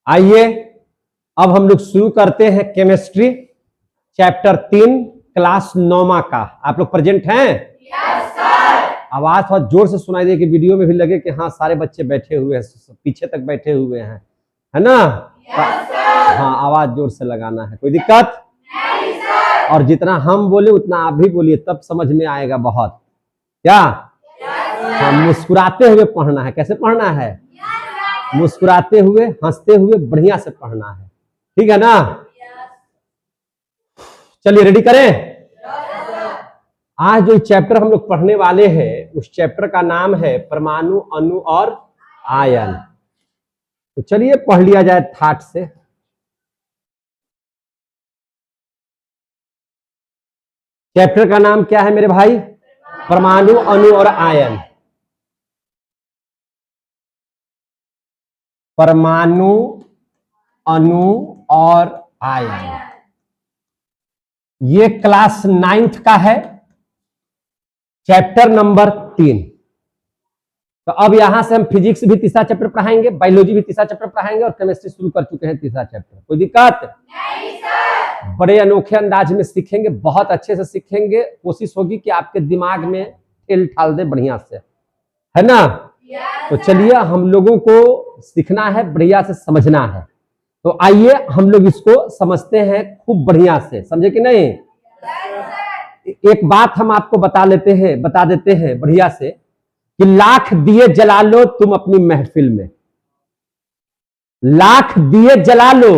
आइए अब हम लोग शुरू करते हैं केमिस्ट्री चैप्टर 3 क्लास 9 का। आप लोग प्रेजेंट हैं? Yes sir. आवाज थोड़ा जोर से सुनाई दे कि वीडियो में भी लगे कि हाँ सारे बच्चे बैठे हुए हैं, पीछे तक बैठे हुए हैं, है ना? Yes sir. हाँ आवाज जोर से लगाना है, कोई दिक्कत नहीं सर। और जितना हम बोले उतना आप भी बोलिए, तब समझ में आएगा बहुत। क्या? हाँ, मुस्कुराते हुए पढ़ना है। कैसे पढ़ना है? मुस्कुराते हुए, हंसते हुए, बढ़िया से पढ़ना है, ठीक है ना? चलिए रेडी करें। आज जो चैप्टर हम लोग पढ़ने वाले हैं उस चैप्टर का नाम है परमाणु, अणु और आयन। तो चलिए पढ़ लिया जाए थाट से। चैप्टर का नाम क्या है मेरे भाई? परमाणु, अणु और आयन। परमाणु, अणु और आयन, ये क्लास 9th का है, चैप्टर नंबर 3। तो अब यहां से हम फिजिक्स भी तीसरा चैप्टर पढ़ाएंगे, बायोलॉजी भी तीसरा चैप्टर पढ़ाएंगे और केमिस्ट्री शुरू कर चुके हैं तीसरा चैप्टर। कोई दिक्कत नहीं सर। बड़े अनोखे अंदाज में सीखेंगे, बहुत अच्छे से सीखेंगे। कोशिश होगी कि आपके दिमाग में ठेल ठाल दे बढ़िया से, है ना? तो चलिए हम लोगों को सीखना है, बढ़िया से समझना है। तो आइए हम लोग इसको समझते हैं खूब बढ़िया से, समझे कि नहीं? एक बात हम आपको बता देते हैं बढ़िया से कि लाख दिए जला लो तुम अपनी महफिल में, लाख दिए जला लो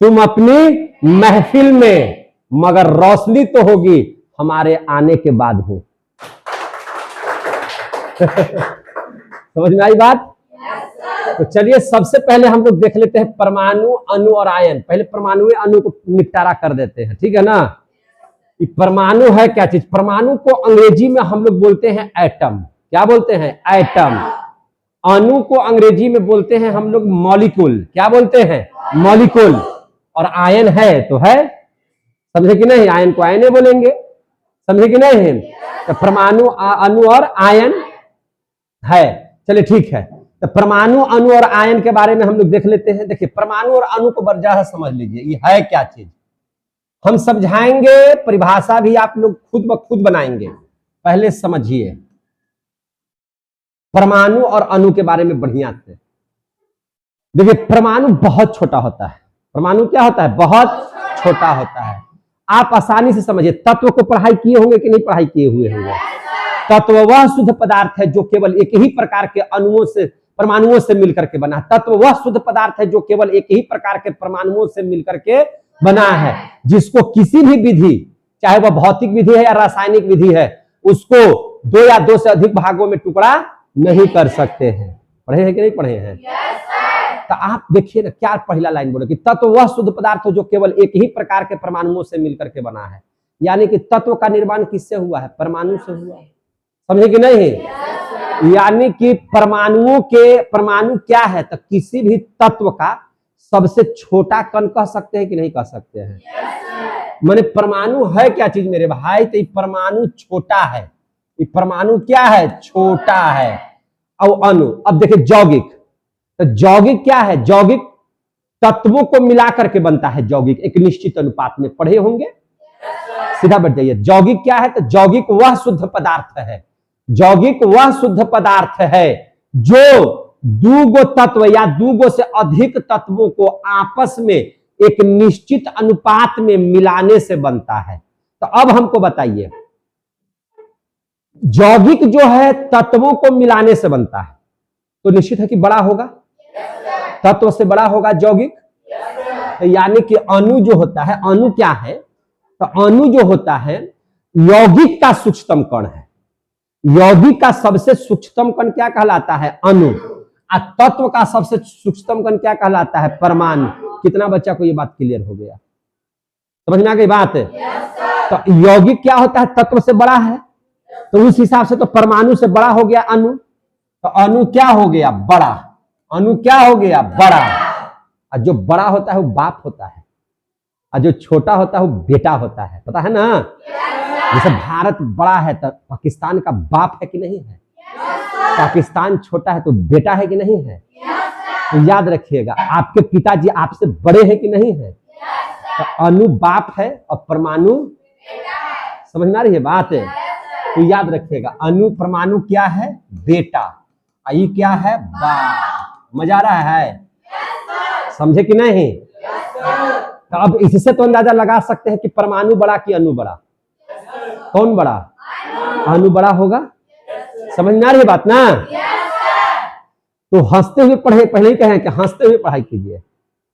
तुम अपनी महफिल में, मगर रोशनी तो होगी हमारे आने के बाद ही। समझ में आई बात? तो चलिए सबसे पहले हम लोग देख लेते हैं परमाणु, अणु और आयन। पहले परमाणु अणु को निपटारा कर देते हैं, ठीक है ना? परमाणु है क्या चीज? परमाणु को अंग्रेजी में हम लोग बोलते हैं एटम। क्या बोलते हैं? एटम। अणु को अंग्रेजी में बोलते हैं हम लोग मॉलिक्यूल। क्या बोलते हैं? मॉलिक्यूल। और आयन है तो है, समझे कि नहीं? आयन को आयने बोलेंगे, समझे कि नहीं? तो परमाणु, अणु और आयन है। चलिए ठीक है, तो परमाणु, अणु और आयन के बारे में हम लोग देख लेते हैं। देखिए परमाणु और अणु को बर्जा समझ लीजिए, ये है क्या चीज हम समझाएंगे, परिभाषा भी आप लोग खुद ब खुद बनाएंगे। पहले समझिए परमाणु और अणु के बारे में बढ़िया से। देखिए परमाणु बहुत छोटा होता है। परमाणु क्या होता है? बहुत छोटा होता है। आप आसानी से समझिए। तत्व को पढ़ाई किए होंगे कि नहीं पढ़ाई किए हुए होंगे? तत्व वह शुद्ध पदार्थ है जो केवल एक ही प्रकार के अणुओं से, परमाणुओं से मिलकर के बना। तत्व वह शुद्ध पदार्थ है जो केवल एक ही प्रकार के परमाणुओं से मिलकर के बना है, जिसको किसी भी विधि, चाहे वह भौतिक विधि है या रासायनिक विधि है, उसको 2 या 2 से अधिक भागों में टुकड़ा नहीं कर सकते हैं। पढ़े हैं कि नहीं पढ़े हैं? तो आप देखिए ना, क्या पहला लाइन बोले कि तत्व वह शुद्ध पदार्थ हो जो केवल एक ही प्रकार के परमाणुओं से मिलकर के बना है। यानी कि तत्व का निर्माण किससे हुआ है? परमाणु से हुआ है। समझे कि नहीं? यानी कि परमाणु क्या है? तो किसी भी तत्व का सबसे छोटा कण कह सकते हैं कि नहीं कह सकते हैं? माने परमाणु है क्या चीज मेरे भाई? तो परमाणु छोटा है। ये परमाणु क्या है? छोटा है। और अणु, अब देखिए यौगिक, तो यौगिक क्या है? यौगिक तत्वों को मिलाकर के बनता है। यौगिक एक निश्चित अनुपात में, पढ़े होंगे, सीधा बैठ जाइए। यौगिक क्या है? तो यौगिक वह शुद्ध पदार्थ है, यौगिक वह शुद्ध पदार्थ है जो 2 तत्व या 2 से अधिक तत्वों को आपस में एक निश्चित अनुपात में मिलाने से बनता है। तो अब हमको बताइए, यौगिक जो है तत्वों को मिलाने से बनता है, तो निश्चित है कि बड़ा होगा, तत्व से बड़ा होगा यौगिक। तो यानी कि अणु जो होता है, अणु क्या है? तो अणु जो होता है यौगिक का सूक्ष्मतम कण है। यौगिक का सबसे सूक्ष्मतम कण क्या कहलाता है? अणु। और तत्व का सबसे सूक्ष्मतम कण क्या कहलाता है? परमाणु। कितना बच्चा को ये बात क्लियर हो गया? समझ में आ गई बात? तो यौगिक क्या होता है? तत्व से बड़ा है, तो उस हिसाब से तो परमाणु से बड़ा हो गया अणु। तो अणु क्या हो गया? बड़ा। अणु क्या हो गया? बड़ा। और जो बड़ा होता है वो बाप होता है, और जो छोटा होता है वो बेटा होता है। पता है ना? जैसे भारत बड़ा है तो पाकिस्तान का बाप है कि नहीं है? पाकिस्तान छोटा है तो बेटा है कि नहीं है? तो याद रखिएगा, आपके पिताजी आपसे बड़े हैं कि नहीं है? तो अनु बाप है और परमाणु, समझ में आ रही है बात? तो याद रखिएगा, अनु परमाणु क्या है? बेटा। आई क्या है? बाप। मजा आ रहा है? समझे कि नहीं? तो अब इससे तो अंदाजा लगा सकते हैं कि परमाणु बड़ा कि अनु बड़ा? कौन बड़ा? अनु बड़ा होगा। समझ में आ रही है बात ना? तो हंसते हुए पढ़े, पहले ही कहें कि हंसते हुए पढ़ाई कीजिए,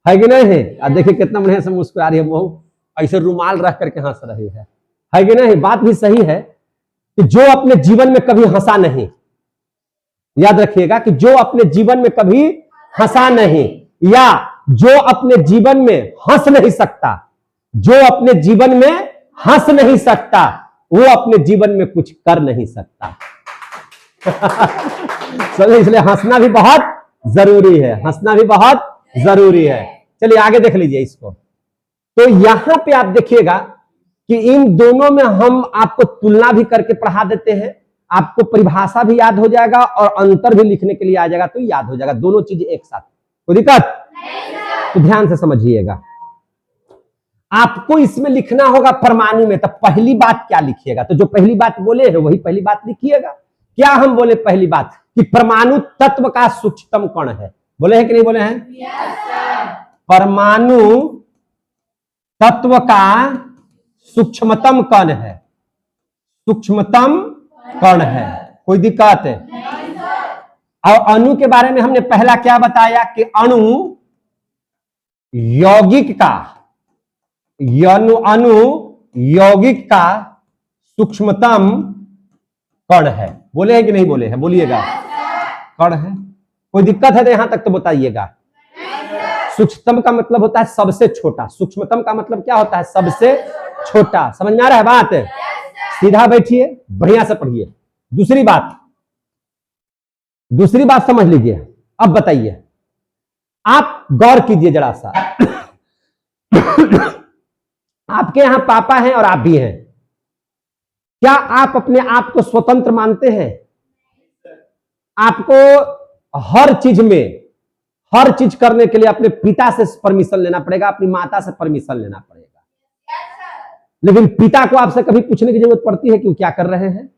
है कि नहीं है? अब देखिए कितना बढ़िया से मुस्कुरा रही है, वो ऐसे रुमाल रख करके हंस रही है कि नहीं? बात भी सही है कि जो अपने जीवन में कभी हंसा नहीं, याद रखिएगा कि जो अपने जीवन में कभी हंसा नहीं, या जो अपने जीवन में हंस नहीं सकता, जो अपने जीवन में हंस नहीं सकता, वो अपने जीवन में कुछ कर नहीं सकता। चलिए, इसलिए हंसना भी बहुत जरूरी है, हंसना भी बहुत जरूरी है। चलिए आगे देख लीजिए इसको। तो यहां पे आप देखिएगा कि इन दोनों में हम आपको तुलना भी करके पढ़ा देते हैं, आपको परिभाषा भी याद हो जाएगा और अंतर भी लिखने के लिए आ जाएगा, तो याद हो जाएगा दोनों चीज एक साथ। कोई दिक्कत? तो ध्यान से समझिएगा, आपको इसमें लिखना होगा परमाणु में। तो पहली बात क्या लिखिएगा? तो जो पहली बात बोले हैं वही पहली बात लिखिएगा। क्या हम बोले पहली बात? कि परमाणु तत्व का सूक्ष्मतम कण है। बोले हैं कि नहीं बोले हैं? परमाणु तत्व का सूक्ष्मतम कण है, सूक्ष्मतम कण है। कोई दिक्कत है? और अणु के बारे में हमने पहला क्या बताया कि अणु यौगिक का, अणु यौगिक का सूक्ष्मतम कण है। बोले हैं कि नहीं बोले हैं? बोलिएगा। कण है। कोई दिक्कत है तो यहां तक तो बताइएगा। सूक्ष्मतम का मतलब होता है सबसे छोटा, सूक्ष्मतम का मतलब क्या होता है? सबसे छोटा। समझ में आ रहा है बात? सीधा बैठिए, बढ़िया से पढ़िए। दूसरी बात समझ लीजिए। अब बताइए, आप गौर कीजिए जरा सा। आपके यहां पापा हैं और आप भी हैं। क्या आप अपने आप को स्वतंत्र मानते हैं? आपको हर चीज करने के लिए अपने पिता से परमिशन लेना पड़ेगा, अपनी माता से परमिशन लेना पड़ेगा। लेकिन पिता को आपसे कभी पूछने की जरूरत पड़ती है कि वो क्या कर रहे हैं?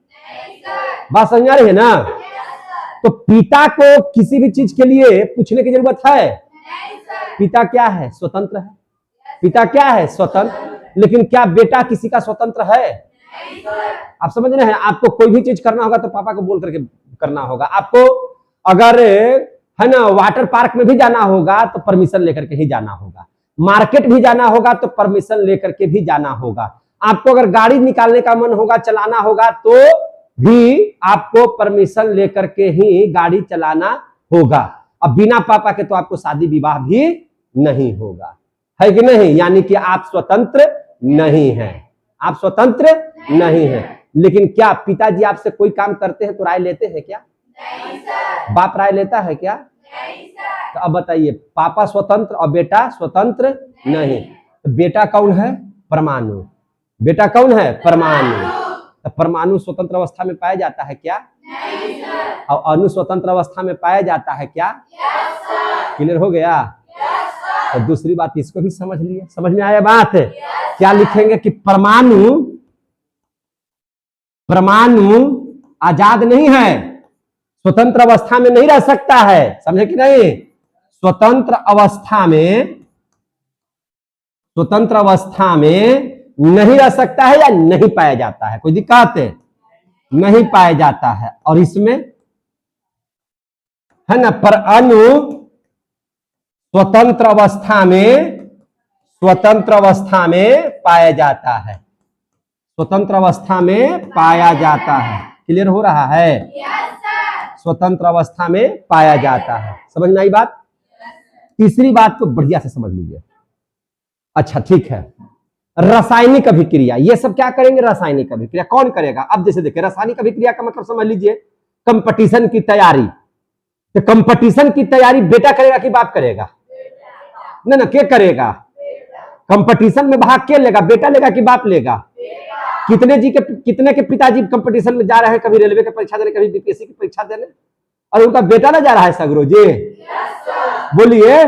बात समझ आ रही है ना? तो पिता को किसी भी चीज के लिए पूछने की जरूरत है? पिता क्या है? स्वतंत्र है। पिता क्या है? स्वतंत्र। लेकिन क्या बेटा किसी का स्वतंत्र है? आप समझ रहे हैं? आपको कोई भी चीज करना होगा तो पापा को बोल करके करना होगा। आपको अगर है ना वाटर पार्क में भी जाना होगा तो परमिशन लेकर के ही जाना होगा। मार्केट भी जाना होगा तो परमिशन लेकर के भी जाना होगा। आपको अगर गाड़ी निकालने का मन होगा, चलाना होगा, तो भी आपको परमिशन लेकर के ही गाड़ी चलाना होगा। अब बिना पापा के तो आपको शादी विवाह भी नहीं होगा, है कि नहीं? यानी कि आप स्वतंत्र नहीं हैं, आप स्वतंत्र नहीं हैं। लेकिन क्या पिताजी आपसे कोई काम करते हैं तो राय लेते हैं क्या? नहीं सर। बाप राय लेता है क्या? नहीं सर। तो अब बताइए, पापा स्वतंत्र और बेटा स्वतंत्र नहीं। तो बेटा कौन है? परमाणु। बेटा कौन है? परमाणु। तो परमाणु स्वतंत्र अवस्था में पाया जाता है क्या? नहीं सर। और अणु स्वतंत्र अवस्था में पाया जाता है क्या? Yes sir. क्लियर हो गया? Yes sir. और दूसरी बात इसको भी समझ लिए, समझ में आया बात? क्या लिखेंगे कि परमाणु आजाद नहीं है, स्वतंत्र अवस्था में नहीं रह सकता है। समझे कि नहीं? स्वतंत्र अवस्था में नहीं रह सकता है या नहीं पाया जाता है। कोई दिक्कत है? नहीं पाया जाता है। और इसमें है ना, पर अणु स्वतंत्र अवस्था में पाया जाता है, स्वतंत्र अवस्था में पाया जाता है। क्लियर हो रहा है? स्वतंत्र अवस्था में पाया जाता है। समझ में आई बात? तीसरी बात को बढ़िया से समझ लीजिए। अच्छा ठीक है, रासायनिक अभिक्रिया, ये सब क्या करेंगे? रासायनिक अभिक्रिया कौन करेगा? अब जैसे देखिए, रासायनिक अभिक्रिया का मतलब समझ लीजिए कंपटीशन की तैयारी। तो कंपटीशन की तैयारी बेटा करेगा कि बाप करेगा? ना क्या करेगा? कंपटीशन में भाग के लेगा? बेटा लेगा कि बाप लेगा? कितने के पिताजी कंपटीशन में जा रहे हैं, कभी रेलवे की परीक्षा देने, कभी बीपीएससी की परीक्षा देने, और उनका बेटा ना जा रहा है सगरो जी? बोलिए।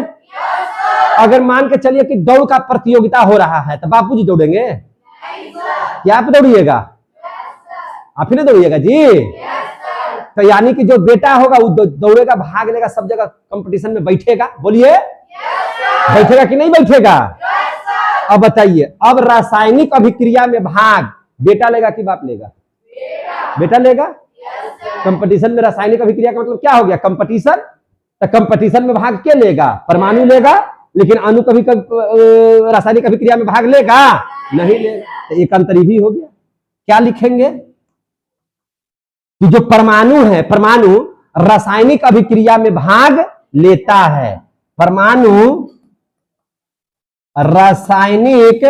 अगर मान के चलिए कि दौड़ का प्रतियोगिता हो रहा है तो बापूजी दौड़ेंगे? क्या आप दौड़िएगा? आप ही नहीं दौड़िएगा जी। तो यानी कि जो बेटा होगा वो दौड़ेगा, भाग लेगा, सब जगह कंपटीशन में बैठेगा। बोलिए, बैठेगा कि नहीं बैठेगा? अब बताइए, अब रासायनिक अभिक्रिया में भाग बेटा लेगा कि बाप लेगा? बेटा लेगा। कंपटीशन में रासायनिक अभिक्रिया का मतलब क्या हो गया? कंपटीशन। तो कंपटीशन में भाग क्या लेगा? परमाणु लेगा। लेकिन अणु कभी रासायनिक अभिक्रिया में भाग लेगा? नहीं लेगा। तो एक अंतर भी हो गया। क्या लिखेंगे कि जो परमाणु है, परमाणु रासायनिक अभिक्रिया में भाग लेता है। परमाणु रासायनिक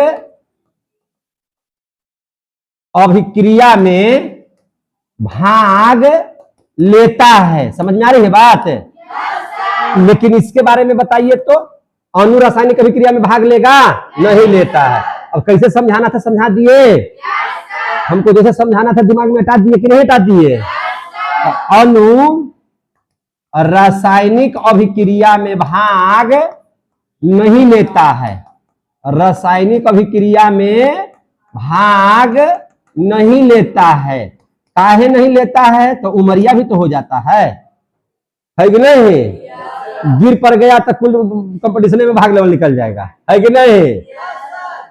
अभिक्रिया में भाग लेता है। समझ में आ रही है बात? लेकिन इसके बारे में बताइए तो, अणु रासायनिक अभिक्रिया में भाग लेगा? नहीं लेता है। अब कैसे समझाना था समझा दिए? हमको जैसे समझाना था दिमाग में हटा दिए कि नहीं हटा दिए? अणु रासायनिक अभिक्रिया में भाग नहीं लेता है। रासायनिक अभिक्रिया में भाग नहीं लेता है। काहे नहीं लेता है? तो उमरिया भी तो हो जाता है कि नहीं? गिर पड़ गया तो कुल कंपटीशन में भाग लेवल निकल जाएगा, है कि नहीं?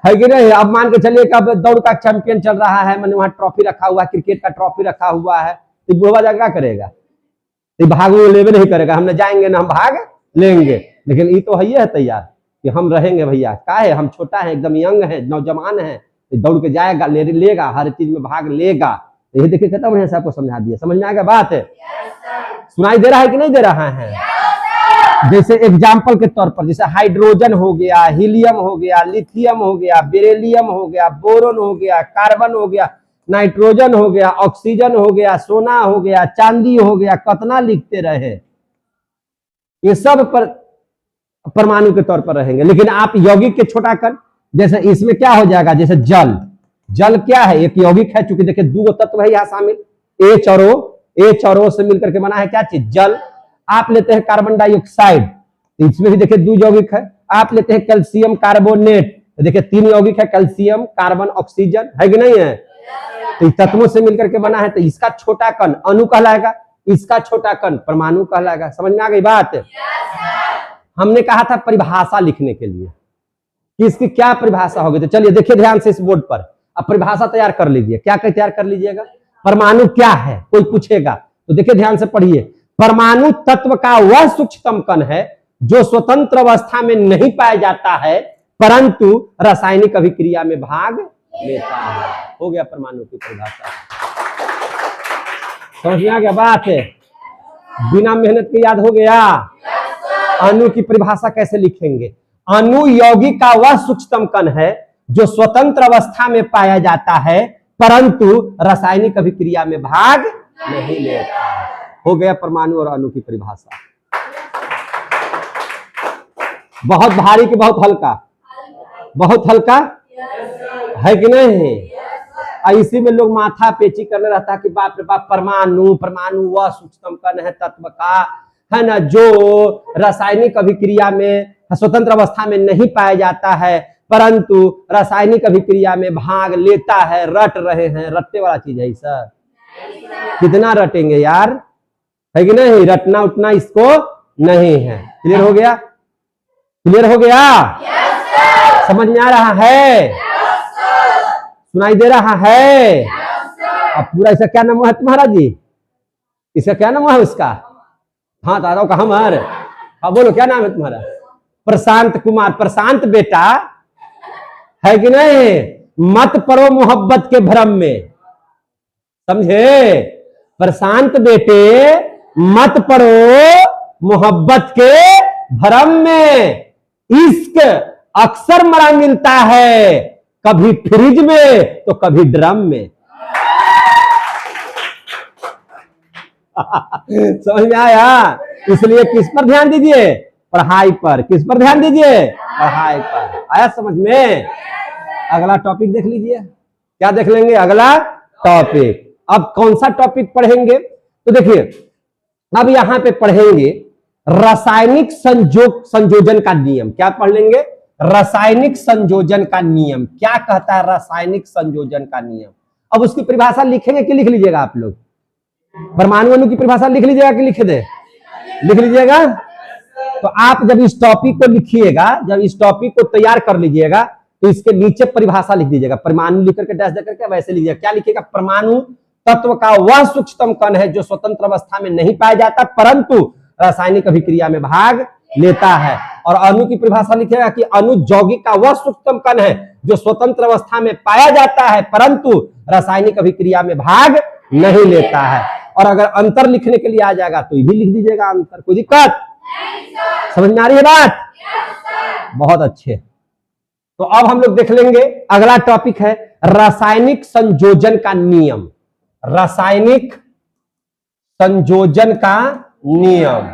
है कि नहीं? अब मान के चलिए कि अब दौड़ का चैंपियन चल रहा है, मैंने वहां ट्रॉफी रखा हुआ है, क्रिकेट का ट्रॉफी रखा हुआ है, तो बुढ़वा जाकर क्या करेगा? तो भाग वो लेवे नहीं करेगा, हमने जाएंगे ना हम भाग लेंगे। लेकिन ये तो है तैयार कि हम रहेंगे भैया, क्या है, हम छोटा है, एकदम यंग है, नौजवान है, दौड़ के जाएगा, लेगा, हर चीज में भाग लेगा। यही देखिए कितना बढ़िया से आपको समझा दिया। समझ में आ गया बात? सुनाई दे रहा है कि नहीं दे रहा है? जैसे एग्जाम्पल के तौर पर, जैसे हाइड्रोजन हो गया, हीलियम हो गया, लिथियम हो गया, बेरिलियम हो गया, बोरोन हो गया, कार्बन हो गया, नाइट्रोजन हो गया, ऑक्सीजन हो गया, सोना हो गया, चांदी हो गया, कितना लिखते रहे। ये सब पर परमाणु के तौर पर रहेंगे। लेकिन आप यौगिक के छोटा कण, जैसे इसमें क्या हो जाएगा? जैसे जल, जल क्या है? एक यौगिक है, चूंकि देखिए दो तत्व है यहाँ शामिल, एच और ओ से मिलकर के बना है क्या चीज? जल। आप लेते हैं कार्बन डाइऑक्साइड, तो इसमें भी देखिए दो यौगिक है। आप लेते हैं कैल्शियम कार्बोनेट, तो देखिए तीन यौगिक है, कैल्शियम, कार्बन, ऑक्सीजन, है कि नहीं है? तो इस तत्वों से मिलकर के बना है। तो इसका छोटा कण अणु कहलाएगा, इसका छोटा कण परमाणु कहलाएगा। समझ में आ गई बात? हमने कहा था परिभाषा लिखने के लिए कि इसकी क्या परिभाषा होगी, तो चलिए देखिए ध्यान से इस बोर्ड पर। अब परिभाषा तैयार कर लीजिए। क्या तैयार कर लीजिएगा? परमाणु क्या है, कोई पूछेगा तो देखिए ध्यान से पढ़िए। परमाणु तत्व का वह सूक्ष्मतम कण है जो स्वतंत्र अवस्था में नहीं पाया जाता है परंतु रासायनिक अभिक्रिया में भाग लेता है। हो गया परमाणु की परिभाषा। समझ में आ गया बात? बिना मेहनत के याद हो गया? अणु की परिभाषा कैसे लिखेंगे? अणु यौगिक का वह सूक्ष्मतम कण है जो स्वतंत्र अवस्था में पाया जाता है परंतु रासायनिक अभिक्रिया में भाग नहीं लेता है। हो गया परमाणु और अणु की परिभाषा। बहुत भारी कि बहुत हल्का? बहुत हल्का है कि नहीं? इसी में लोग माथा पेची करने रहता है कि बाप रे बाप, परमाणु, परमाणु वह सूक्ष्मतम कण है तत्व का, है ना, जो रासायनिक अभिक्रिया में स्वतंत्र अवस्था में नहीं पाया जाता है परंतु रासायनिक अभिक्रिया में भाग लेता है। रट रहे हैं? रटने वाला चीज है सर। कितना रटेंगे यार, है कि नहीं? रटना उठना इसको नहीं है। क्लियर हो गया? क्लियर हो गया? समझ में आ रहा है? सुनाई दे रहा है? अब पूरा इसका क्या नाम है तुम्हारा जी? इसका क्या नाम है उसका? हाँ दादा कहा मार। हाँ बोलो क्या नाम है तुम्हारा? प्रशांत कुमार। प्रशांत बेटा, है कि नहीं? मत पड़ो मोहब्बत के भ्रम में। समझे? प्रशांत बेटे मत पड़ो मोहब्बत के भ्रम में। इश्क अक्सर मरा मिलता है, कभी फ्रिज में तो कभी ड्रम में। समझ में आया? इसलिए किस पर ध्यान दीजिए? पढ़ाई पर। किस पर ध्यान दीजिए? पढ़ाई पर। आया समझ में? अगला टॉपिक देख लीजिए। क्या देख लेंगे? अगला टॉपिक। अब कौन सा टॉपिक पढ़ेंगे? तो देखिए अब यहां पे पढ़ेंगे रासायनिक संयोजन का नियम। क्या पढ़ लेंगे? रासायनिक संयोजन का नियम क्या कहता है? रासायनिक संयोजन का नियम। अब उसकी परिभाषा लिखेंगे कि लिख लीजिएगा आप लोग? परमाणु अणु की परिभाषा लिख लीजिएगा कि लिख दे? लिख लीजिएगा। तो आप जब इस टॉपिक को लिखिएगा, जब इस टॉपिक को तैयार कर लीजिएगा, तो इसके नीचे परिभाषा लिख दीजिएगा। परमाणु लिख करके डैश दे करके वैसे लीजिएगा। क्या लिखिएगा? परमाणु तत्व का वह सूक्ष्मतम कण है जो स्वतंत्र अवस्था में नहीं पाया जाता परंतु रासायनिक अभिक्रिया में भाग लेता है। और अणु की परिभाषा लिखेगा कि अणु यौगिक का वह सूक्ष्मतम कण है जो स्वतंत्र अवस्था में पाया जाता है परंतु रासायनिक अभिक्रिया में भाग नहीं लेता है। और अगर अंतर लिखने के लिए आ जाएगा तो ये भी लिख दीजिएगा अंतर। कोई दिक्कत? समझ में आ रही है बात? बहुत अच्छे। तो अब हम लोग देख लेंगे अगला टॉपिक है रासायनिक संयोजन का नियम। रासायनिक संयोजन का नियम।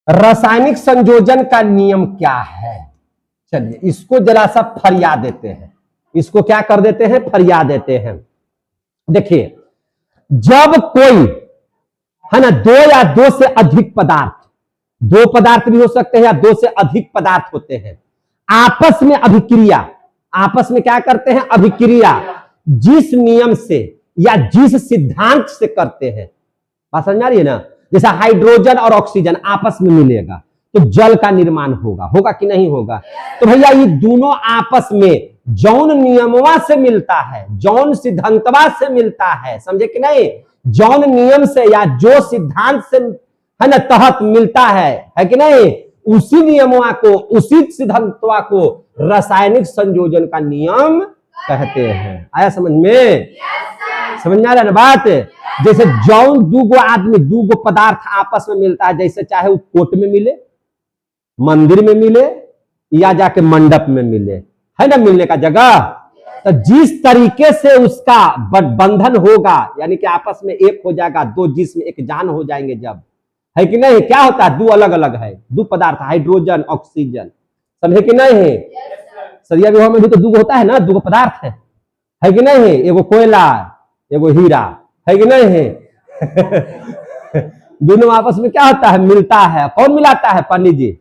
रासायनिक संयोजन का नियम क्या है? चलिए इसको जरा सा फरिया देते हैं। इसको क्या कर देते हैं? फरिया देते हैं। देखिए, जब कोई है ना, दो या दो से अधिक पदार्थ, दो पदार्थ भी हो सकते हैं या दो से अधिक पदार्थ होते हैं, आपस में अभिक्रिया, आपस में क्या करते हैं? अभिक्रिया जिस नियम से या जिस सिद्धांत से करते हैं, बात समझ आ रही है ना? जैसा हाइड्रोजन और ऑक्सीजन आपस में मिलेगा तो जल का निर्माण होगा, होगा कि नहीं होगा? तो भैया ये दोनों आपस में जौन नियमवा से मिलता है, जौन सिद्धांतवा से मिलता है, समझे कि नहीं? जौन नियम से या जो सिद्धांत से है ना तहत मिलता है कि नहीं, उसी नियमवा को, उसी सिद्धांतवा को रासायनिक संयोजन का नियम कहते हैं। आया समझ में? समझ में आ रहा है ना बात? जैसे जौन दूगो आदमी, दूगो पदार्थ आपस में मिलता है, जैसे चाहे वो कोर्ट में मिले, मंदिर में मिले या जाके मंडप में मिले, है ना मिलने का जगह, तो जिस तरीके से उसका बंधन होगा यानी कि आपस में एक हो जाएगा, दो जिस्म एक जान हो जाएंगे जब, है कि नहीं? क्या होता है? दो अलग अलग है, दो पदार्थ, हाइड्रोजन ऑक्सीजन, समझे कि नहीं? सरिया विवाह में भी तो दूगो होता है ना, दूगो पदार्थ है कि नहीं? एगो कोयला एगो हीरा, है कि नहीं? दोनों आपस में क्या होता है? मिलता है। कौन मिलाता है? पंडित जी।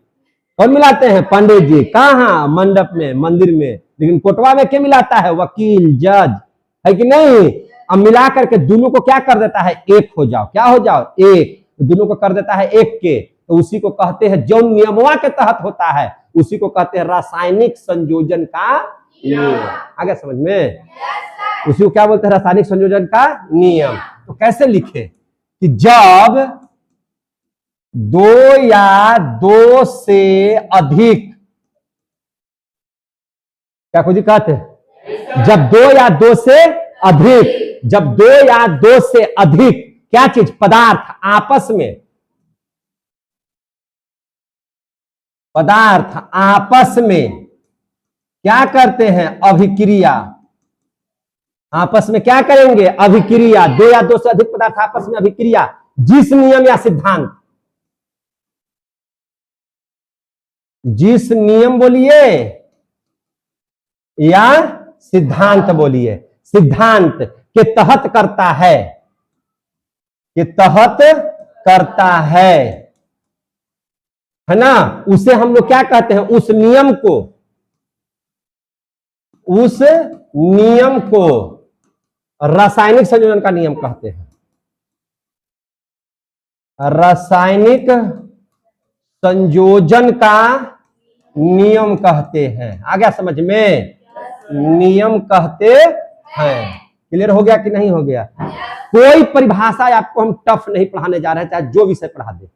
कौन मिलाते हैं? पंडित जी। कहाँ? मंडप में, मंदिर में। लेकिन कोटवा में क्या मिलाता है? वकील, जज, है कि नहीं? अब मिला करके दोनों को क्या कर देता है? एक हो जाओ। क्या हो जाओ? एक। दोनों को कर देता है एक के, तो उसी को कहते हैं, जो नियमवा के तहत होता है उसी को कहते हैं रासायनिक संयोजन का नियम। आगे समझ में? उसी को क्या बोलते हैं? रासायनिक संयोजन का नियम। तो कैसे लिखे कि जब दो या दो से अधिक, क्या कोई दिक्कत है? जब दो या दो से अधिक, जब दो या दो से अधिक क्या चीज? पदार्थ आपस में, पदार्थ आपस में क्या करते हैं? अभिक्रिया। आपस में क्या करेंगे? अभिक्रिया। दो या दो से अधिक पदार्थ आपस में अभिक्रिया जिस नियम या सिद्धांत, जिस नियम बोलिए या सिद्धांत बोलिए, सिद्धांत के तहत करता है, के तहत करता है ना, उसे हम लोग क्या कहते हैं? उस नियम को, उस नियम को रासायनिक संयोजन का नियम कहते हैं। रासायनिक संयोजन का नियम कहते हैं। आ गया समझ में? नियम कहते हैं। क्लियर हो गया कि नहीं हो गया? कोई परिभाषा आपको हम टफ नहीं पढ़ाने जा रहे हैं, चाहे जो विषय पढ़ा दे,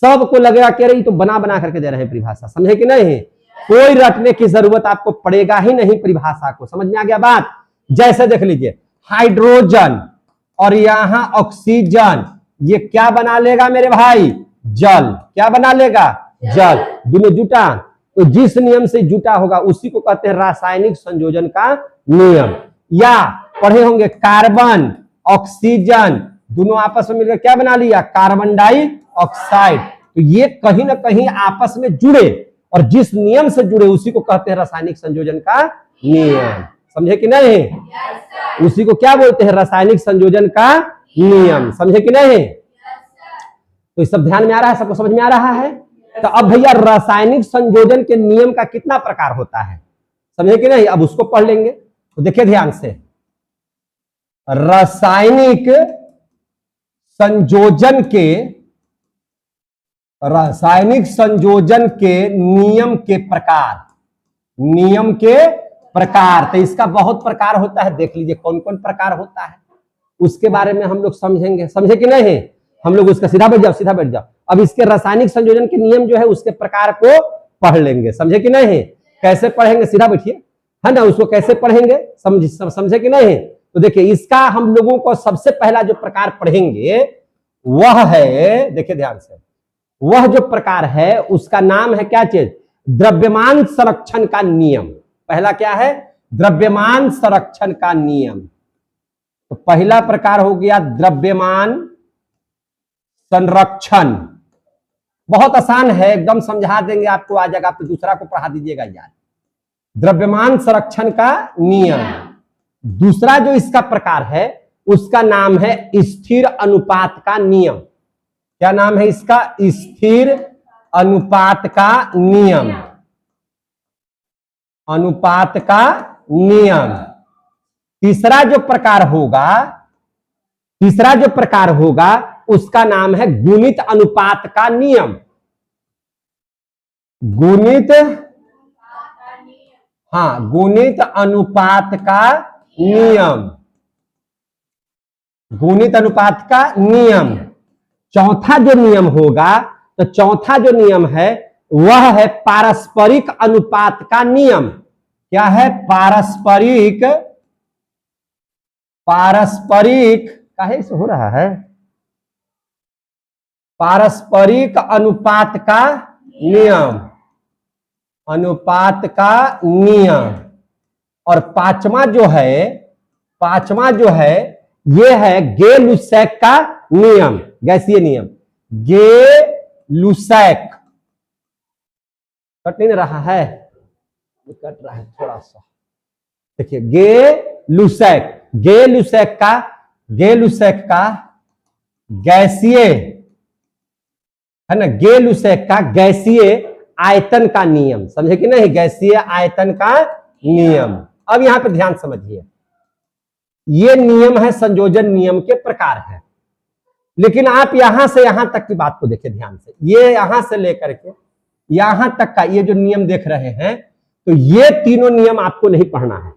सबको लगेगा कि अरे ये तो बना बना करके दे रहे हैं परिभाषा, समझे कि नहीं? कोई रटने की जरूरत आपको पड़ेगा ही नहीं परिभाषा को। समझ में आ गया बात? जैसे देख लीजिए, हाइड्रोजन और यहां ऑक्सीजन, ये क्या बना लेगा मेरे भाई? जल। क्या बना लेगा? जल। दोनों जुटा, तो जिस नियम से जुटा होगा उसी को कहते हैं रासायनिक संयोजन का नियम। या पढ़े होंगे कार्बन ऑक्सीजन, दोनों आपस में मिलकर क्या बना लिया? Carbon dioxide. तो ये कहीं ना कहीं आपस में जुड़े और जिस नियम से जुड़े उसी को कहते हैं रासायनिक संयोजन का नियम। समझे कि नहीं? उसी को क्या बोलते हैं? रासायनिक संयोजन का नियम। समझे कि नहीं? तो ये सब ध्यान में आ रहा है, सबको समझ में आ रहा है। तो अब भैया रासायनिक संयोजन के नियम का कितना प्रकार होता है, समझे कि नहीं? अब उसको पढ़ लेंगे। तो देखिए ध्यान से, रासायनिक संयोजन के नियम के प्रकार, नियम के प्रकार। तो इसका बहुत प्रकार होता है, देख लीजिए कौन कौन प्रकार होता है, उसके बारे में हम लोग समझेंगे। समझे कि नहीं? हम लोग उसका सीधा बैठ जाओ, सीधा बैठ जाओ। अब इसके रासायनिक संयोजन के नियम जो है उसके प्रकार को पढ़ लेंगे। समझे कि नहीं? कैसे पढ़ेंगे? सीधा बैठिए, है ना। उसको कैसे पढ़ेंगे समझे कि नहीं? तो देखिए इसका हम लोगों को सबसे पहला जो प्रकार पढ़ेंगे वह है, देखिए ध्यान से, वह जो प्रकार है उसका नाम है क्या चीज? द्रव्यमान संरक्षण का नियम। पहला क्या है? द्रव्यमान संरक्षण का नियम। तो पहला प्रकार हो गया द्रव्यमान संरक्षण। बहुत आसान है, एकदम समझा देंगे आपको, आ जाएगा। आप तो दूसरा को पढ़ा दीजिएगा यार। द्रव्यमान संरक्षण का नियम। दूसरा जो इसका प्रकार है उसका नाम है स्थिर अनुपात का नियम। क्या नाम है इसका? स्थिर अनुपात का नियम। अनुपात का नियम। तीसरा जो प्रकार होगा उसका नाम है गुणित अनुपात का नियम। गुणित अनुपात का नियम। गुणित अनुपात का नियम। चौथा जो नियम होगा, तो चौथा जो नियम है वह है पारस्परिक अनुपात का नियम। क्या है? पारस्परिक काहे से हो रहा है? पारस्परिक अनुपात का नियम। अनुपात का नियम। और पांचवा जो है ये है गे-लुसैक का नियम, गैसीय नियम। गे-लुसैक कट नहीं रहा है, कट रहा है थोड़ा सा। देखिए गे-लुसैक का गैसीय, है ना, गे-लुसैक का गैसीय आयतन का नियम। समझे कि नहीं? गैसीय आयतन का नियम। अब यहां पे ध्यान समझिए, ये नियम है संयोजन नियम के प्रकार है। लेकिन आप यहां से यहां तक की बात को देखिए ध्यान से। ये यहां से लेकर के यहां तक का ये जो नियम देख रहे हैं, तो ये तीनों नियम आपको नहीं पढ़ना है।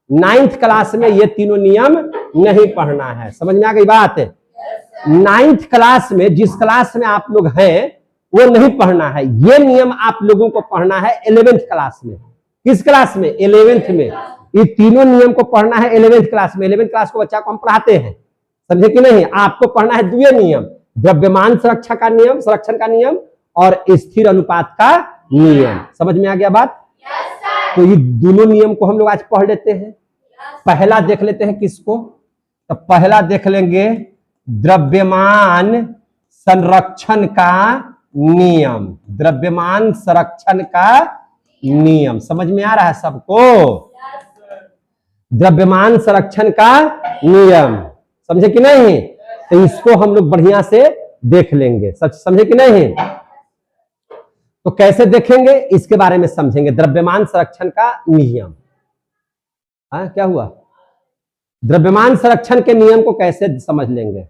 9th क्लास में ये तीनों नियम नहीं पढ़ना है। समझ में आ गई बात? 9th क्लास में, जिस क्लास में आप लोग हैं वो नहीं पढ़ना है। ये नियम आप लोगों को पढ़ना है 11th क्लास में। किस क्लास में? 11th में। ये तीनों नियम को पढ़ना है 11th क्लास में। 11th क्लास को बच्चा को हम पढ़ाते हैं, समझे कि नहीं? आपको पढ़ना है द्वितीय नियम, द्रव्यमान संरक्षण का नियम और स्थिर अनुपात का नियम। समझ में आ गया बात? तो ये दोनों नियम को हम लोग आज पढ़ लेते हैं। पहला देख लेते हैं किसको? तो पहला देख लेंगे द्रव्यमान संरक्षण का नियम। द्रव्यमान संरक्षण का नियम समझ में आ रहा है सबको? द्रव्यमान संरक्षण का नियम समझे कि नहीं? तो इसको हम लोग बढ़िया से देख लेंगे, समझे कि नहीं? तो कैसे देखेंगे इसके बारे में समझेंगे। द्रव्यमान संरक्षण का नियम, क्या हुआ? द्रव्यमान संरक्षण के नियम को कैसे समझ लेंगे?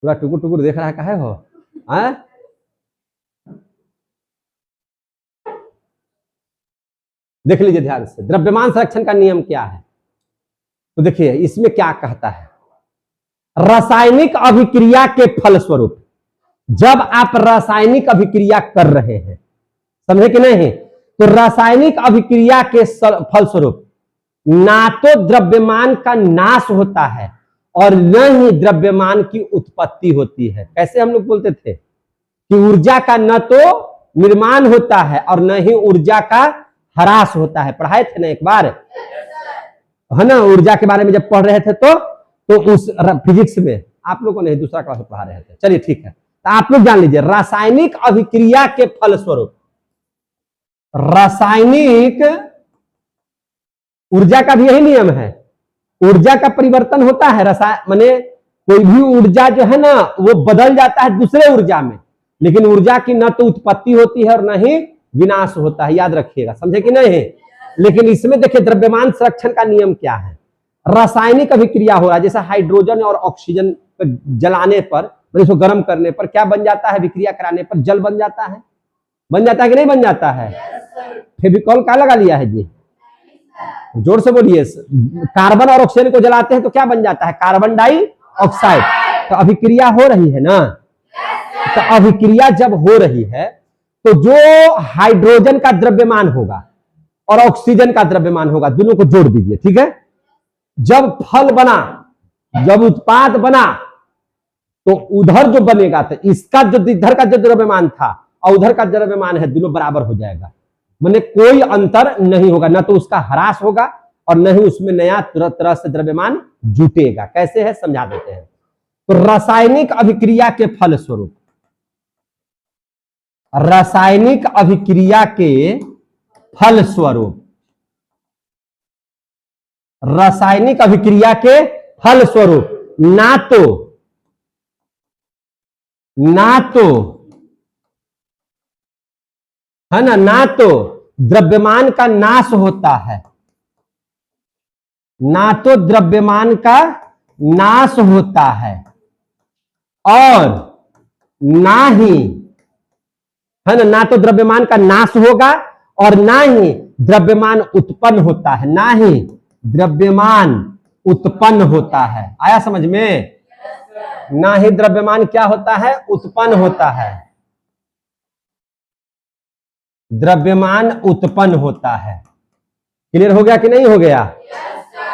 पूरा टुकुर टुकुर देख रहा है, काहे हो? देख लीजिए ध्यान से, द्रव्यमान संरक्षण का नियम क्या है। तो देखिए इसमें क्या कहता है, रासायनिक अभिक्रिया के फलस्वरूप, जब आप रासायनिक अभिक्रिया कर रहे हैं, समझे कि नहीं, तो रासायनिक अभिक्रिया के फलस्वरूप ना तो द्रव्यमान का नाश होता है और न ही द्रव्यमान की उत्पत्ति होती है। कैसे हम लोग बोलते थे कि ऊर्जा का न तो निर्माण होता है और न ही ऊर्जा का ह्रास होता है। पढ़ाए थे ना एक बार, है ना, ऊर्जा के बारे में जब पढ़ रहे थे तो उस फिजिक्स में आप लोगों ने दूसरा क्लास में पढ़ा रहे थे। चलिए ठीक है, तो आप लोग जान लीजिए रासायनिक अभिक्रिया के फलस्वरूप रासायनिक ऊर्जा का भी यही नियम है ऊर्जा का परिवर्तन होता है, माने कोई भी ऊर्जा जो है ना वो बदल जाता है दूसरे ऊर्जा में, लेकिन ऊर्जा की न तो उत्पत्ति होती है और न ही विनाश होता है, याद रखिएगा, समझे कि नहीं। लेकिन इसमें देखिए द्रव्यमान संरक्षण का नियम क्या है। रासायनिक अभिक्रिया हो रहा है, जैसे हाइड्रोजन और ऑक्सीजन को जलाने पर, इसको गर्म करने पर क्या बन जाता है, विक्रिया कराने पर जल बन जाता है। बन जाता है कि नहीं बन जाता है। फेविकॉल क्या लगा लिया है जी, जोर से बोलिए। कार्बन और ऑक्सीजन को जलाते हैं तो क्या बन जाता है, कार्बन डाइऑक्साइड। तो अभिक्रिया हो रही है ना, तो अभिक्रिया जब हो रही है तो जो हाइड्रोजन का द्रव्यमान होगा और ऑक्सीजन का द्रव्यमान होगा, दोनों को जोड़ दीजिए, ठीक है। जब फल बना, जब उत्पाद बना, तो उधर जो बनेगा तो इसका जो इधर का जो द्रव्यमान था और उधर का द्रव्यमान है, दोनों बराबर हो जाएगा, माने कोई अंतर नहीं होगा, ना तो उसका ह्रास होगा और न ही उसमें नया तरह से द्रव्यमान जुटेगा। कैसे है समझा देते हैं। तो रासायनिक अभिक्रिया के फलस्वरूप, रासायनिक अभिक्रिया के फलस्वरूप, रासायनिक अभिक्रिया के फलस्वरूप ना तो है ना तो द्रव्यमान का नाश होता है, ना तो द्रव्यमान का नाश होता है और ना ही, है ना तो द्रव्यमान का नाश होगा और ना ही द्रव्यमान उत्पन्न होता है, ना ही द्रव्यमान उत्पन्न होता है। आया समझ में। ना ही द्रव्यमान क्या होता है, उत्पन्न होता है, द्रव्यमान उत्पन्न होता है। क्लियर हो गया कि नहीं हो गया।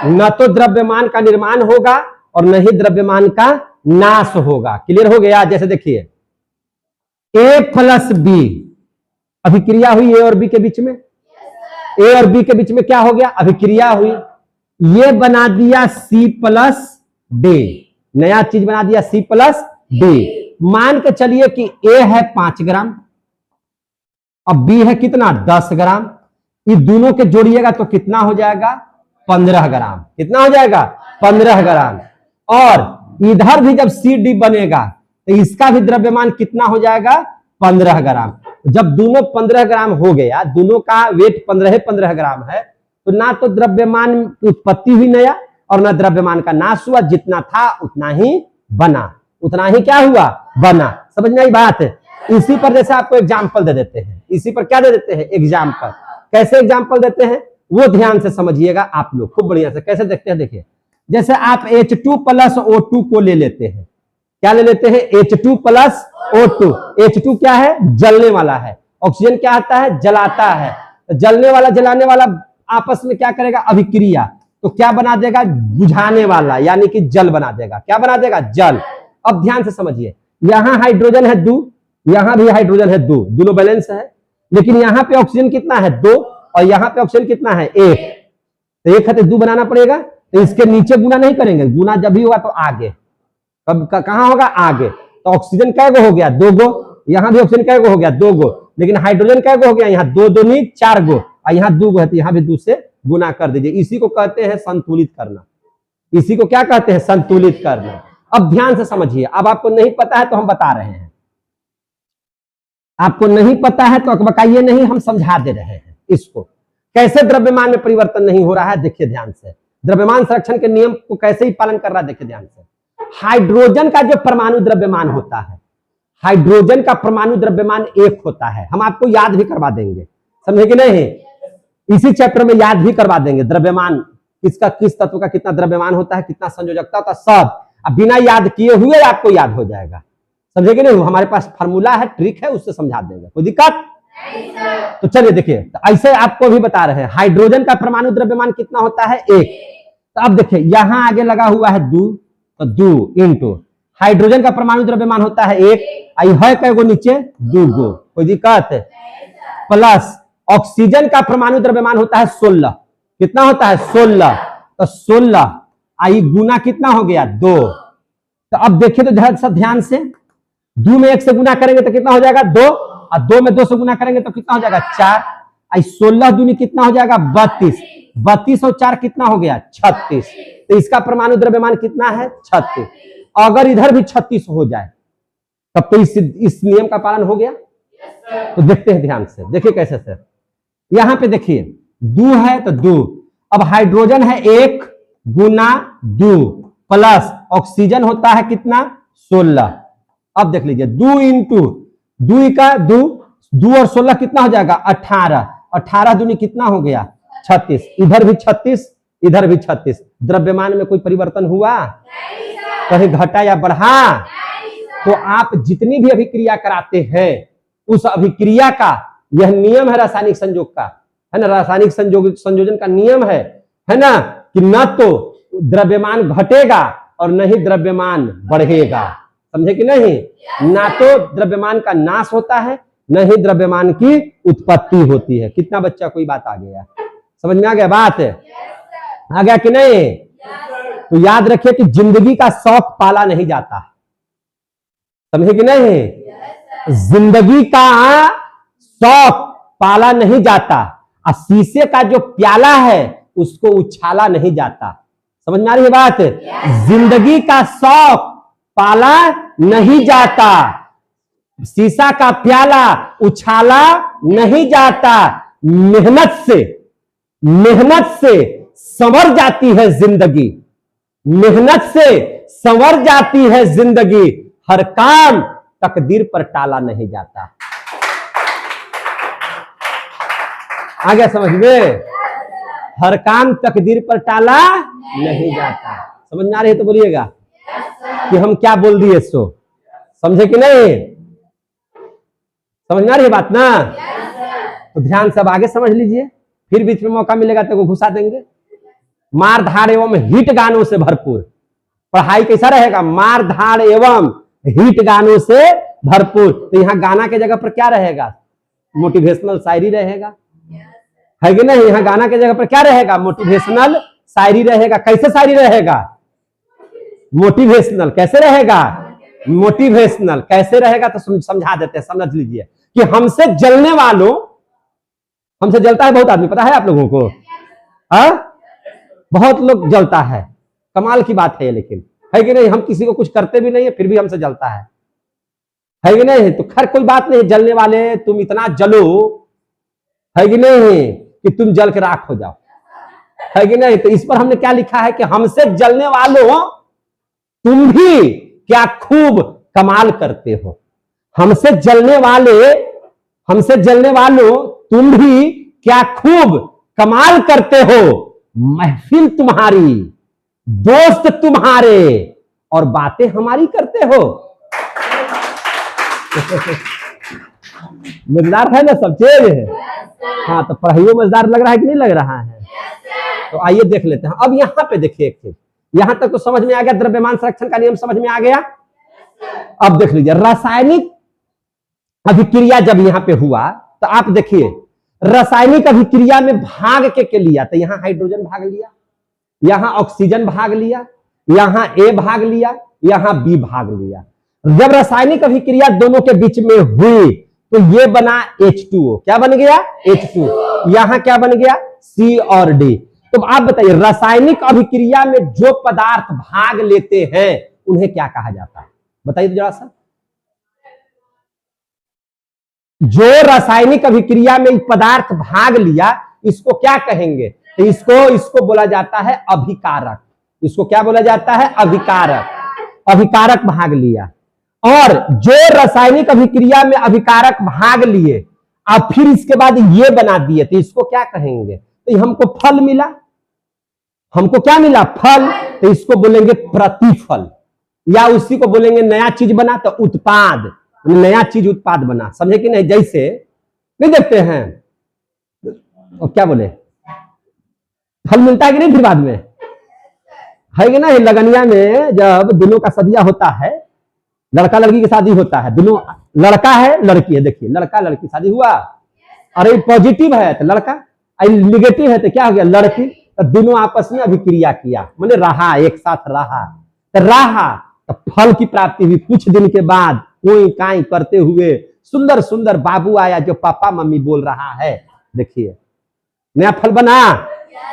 न तो द्रव्यमान का निर्माण होगा और न ही द्रव्यमान का नाश होगा। क्लियर हो गया। जैसे देखिए A प्लस बी, अभिक्रिया हुई A और B के बीच में, A और B के बीच में क्या हो गया, अभिक्रिया हुई, ये बना दिया C प्लस D, नया चीज बना दिया C प्लस D। मान के चलिए कि A है 5 ग्राम अब B है कितना 10 ग्राम, ये दोनों के जोड़िएगा तो कितना हो जाएगा 15 ग्राम। कितना हो जाएगा 15 ग्राम। और इधर भी जब CD बनेगा तो इसका भी द्रव्यमान कितना हो जाएगा 15 ग्राम। जब दोनों 15 ग्राम हो गया, दोनों का वेट 15 ग्राम है, तो ना तो द्रव्यमान की उत्पत्ति हुई नया और ना द्रव्यमान का नाश हुआ, जितना था उतना ही बना, उतना ही क्या हुआ बना। समझ में आई बात। इसी पर जैसे आपको एग्जाम्पल दे देते हैं, इसी पर क्या दे देते हैं एग्जाम्पल। कैसे एग्जाम्पल देते हैं वो ध्यान से समझिएगा आप लोग खूब बढ़िया से। कैसे देखते हैं देखिए, जैसे आप H2 प्लस O2 को ले लेते हैं, क्या ले लेते हैं H2 प्लस O2। H2 क्या है जलने वाला है, ऑक्सीजन क्या आता है जलाता है। जलने वाला जलाने वाला आपस में क्या करेगा अभिक्रिया, तो क्या बना देगा बुझाने वाला, यानी कि जल बना देगा। क्या बना देगा जल। अब ध्यान से समझिए, यहां हाइड्रोजन है 2, यहां भी हाइड्रोजन है 2, दोनों बैलेंस है, लेकिन यहां पे ऑक्सीजन कितना है 2 और यहां पे ऑक्सीजन कितना है 1। तो 1 है तो 2 बनाना पड़ेगा, तो इसके नीचे गुना नहीं करेंगे, गुना जब भी होगा तो आगे, कब कहां होगा आगे। तो ऑक्सीजन कै गो हो गया 2 गो, यहां भी ऑक्सीजन कै गो हो गया 2 गो, लेकिन हाइड्रोजन कै गो हो गया यहाँ 2 दूनी 4 गो, और यहाँ 2 गो है तो यहाँ भी 2 से गुना कर दीजिए। इसी को कहते हैं संतुलित करना, इसी को क्या कहते हैं संतुलित करना। अब ध्यान से समझिए, अब आपको नहीं पता है तो हम बता रहे हैं, आपको नहीं पता है तो बताइए नहीं, हम समझा दे रहे हैं इसको। कैसे द्रव्यमान में परिवर्तन नहीं हो रहा है देखिए ध्यान से, द्रव्यमान संरक्षण के नियम को कैसे ही पालन कर रहा है देखिए ध्यान से। हाइड्रोजन का जो परमाणु द्रव्यमान होता है, हाइड्रोजन का परमाणु द्रव्यमान 1 होता है। हम आपको याद भी करवा देंगे, समझे कि नहीं, इसी चैप्टर में याद भी करवा देंगे द्रव्यमान किसका, किस तत्व का कितना द्रव्यमान होता है, कितना संयोजकता होता है, सब अब बिना याद किए हुए आपको याद हो जाएगा। समझे कि नहीं, हमारे पास फार्मूला है, ट्रिक है, उससे समझा देंगे, कोई दिक्कत नहीं। तो चलिए देखिए, तो ऐसे आपको भी बता रहे हैं हाइड्रोजन का परमाणु द्रव्यमान कितना होता है 1। तो अब देखिए यहां आगे लगा हुआ है 2, तो 2 इंटू हाइड्रोजन का परमाणु द्रव्यमान होता है 1, आई है कै गो नीचे 2 गो, कोई दिक्कत, प्लस ऑक्सीजन का परमाणु द्रव्यमान होता है 16। कितना होता है 16, तो 16 आई गुना कितना हो गया 2। तो अब देखिए तो सब ध्यान से, 2 में 1 से गुना करेंगे तो कितना हो जाएगा 2, और 2 में 2 से गुना करेंगे तो कितना हो जाएगा 4, आई 16 दूनी कितना हो जाएगा 32, 32 और 4 कितना हो गया 36। तो इसका परमाणु द्रव्यमान कितना है? 36। अगर इधर भी 36 हो जाए तब तो इस नियम का पालन हो गया। तो देखते हैं ध्यान से, देखिए कैसे सर। यहां पे देखिए 2 है तो 2, अब हाइड्रोजन है 1 गुना 2 प्लस ऑक्सीजन होता है कितना? 16। अब देख लीजिए 2 इंटू 2 का 2 और 16 कितना हो जाएगा? 18। 18 दूनी कितना हो गया? 36। इधर भी 36, इधर भी 36। द्रव्यमान में कोई परिवर्तन हुआ? कहीं घटा या बढ़ा? तो आप जितनी भी अभिक्रिया कराते हैं उस अभिक्रिया का यह नियम है रासायनिक संयोग का, है ना, रासायनिक संयोजन का नियम है ना, कि न तो द्रव्यमान घटेगा और न ही द्रव्यमान बढ़ेगा। समझे कि नहीं? ना तो द्रव्यमान का नाश होता है, न ही द्रव्यमान की उत्पत्ति होती है। कितना बच्चा कोई बात आ गया? समझ में आ गया बात? आ गया कि नहीं? तो याद रखिए कि जिंदगी का शौक पाला नहीं जाता। समझे कि नहीं? जिंदगी का शौक पाला नहीं जाता और शीशे का जो प्याला है उसको उछाला नहीं जाता। समझ में आ रही है बात? जिंदगी का शौक पाला नहीं जाता, शीशा का प्याला उछाला नहीं जाता। मेहनत से संवर जाती है जिंदगी, मेहनत से संवर जाती है जिंदगी। हर काम तकदीर पर टाला नहीं जाता। आ गया समझ में? हर काम तकदीर पर टाला नहीं जाता। समझ में आ रही है तो बोलिएगा कि हम क्या बोल दिए सो। समझे कि नहीं? समझ में आ रही है बात ना? तो ध्यान से अब आगे समझ लीजिए, फिर बीच में मौका मिलेगा तो घुसा देंगे। मार धाड़ एवं हिट गानों से भरपूर पढ़ाई कैसा रहेगा? मार धाड़ एवं हिट गानों से भरपूर। तो यहाँ गाना के जगह पर क्या रहेगा? मोटिवेशनल शायरी रहेगा, है कि नहीं? यहाँ गाना के जगह पर क्या रहेगा? मोटिवेशनल शायरी रहेगा। कैसे शायरी रहेगा? मोटिवेशनल। कैसे रहेगा? मोटिवेशनल। कैसे रहेगा तो समझा देते हैं, समझ लीजिए कि हमसे जलने वालों, हमसे जलता है बहुत आदमी, पता है आप लोगों को? बहुत लोग जलता है, कमाल की बात है, लेकिन है कि नहीं? हम किसी को कुछ करते भी नहीं है फिर भी हमसे जलता है कि नहीं? तो खैर कोई बात नहीं, जलने वाले तुम इतना जलो, है कि नहीं, कि तुम जल के राख हो जाओ, है कि नहीं? तो इस पर हमने क्या लिखा है कि हमसे जलने वालों तुम भी क्या खूब कमाल करते हो। हमसे जलने वालों तुम भी क्या खूब कमाल करते हो। महफिल तुम्हारी, दोस्त तुम्हारे और बातें हमारी करते हो। मजेदार है ना सब चीज? हाँ, तो पढ़ाइयों मजेदार लग रहा है कि नहीं लग रहा है? तो आइए देख लेते हैं। अब यहाँ पे देखिए एक चीज, यहां तक तो समझ में आ गया, द्रव्यमान संरक्षण का नियम समझ में आ गया। अब देख लीजिए रासायनिक अभिक्रिया जब यहां पे हुआ तो आप देखिए रासायनिक अभिक्रिया में भाग के लिया, तो यहां हाइड्रोजन भाग लिया, यहां ऑक्सीजन भाग लिया, यहां ए भाग लिया, यहां बी भाग लिया। जब रासायनिक अभिक्रिया दोनों के बीच में हुई तो ये बना H2O। क्या बन गया? H2O। यहां क्या बन गया? C और D। तो आप बताइए रासायनिक अभिक्रिया में जो पदार्थ भाग लेते हैं उन्हें क्या कहा जाता है? बताइए तो जरा सा। जो रासायनिक अभिक्रिया में पदार्थ भाग लिया इसको क्या कहेंगे? तो इसको बोला जाता है अभिकारक। इसको क्या बोला जाता है? अभिकारक। अभिकारक भाग लिया। और जो रासायनिक अभिक्रिया में अभिकारक भाग लिए और फिर इसके बाद ये बना दिए तो इसको क्या कहेंगे? तो हमको फल मिला। हमको क्या मिला? फल। तो इसको बोलेंगे प्रतिफल, या उसी को बोलेंगे नया चीज बना तो उत्पाद, नया चीज उत्पाद बना। समझे कि नहीं? जैसे नहीं देखते हैं और क्या बोले, फल मिलता है कि नहीं फिर बाद में, है कि नहीं? लगनिया में जब दोनों का सदिया होता है, लड़का लड़की की शादी होता है, दोनों लड़का है लड़की है, देखिए लड़का लड़की शादी हुआ, अरे पॉजिटिव है तो लड़का, निगेटिव है तो क्या हो गया? लड़की। तो दोनों आपस में अभिक्रिया किया, मैंने रहा, एक साथ रहा तो फल की प्राप्ति हुई। कुछ दिन के बाद कोई काई करते हुए सुंदर सुंदर बाबू आया जो पापा मम्मी बोल रहा है। देखिए नया फल बना,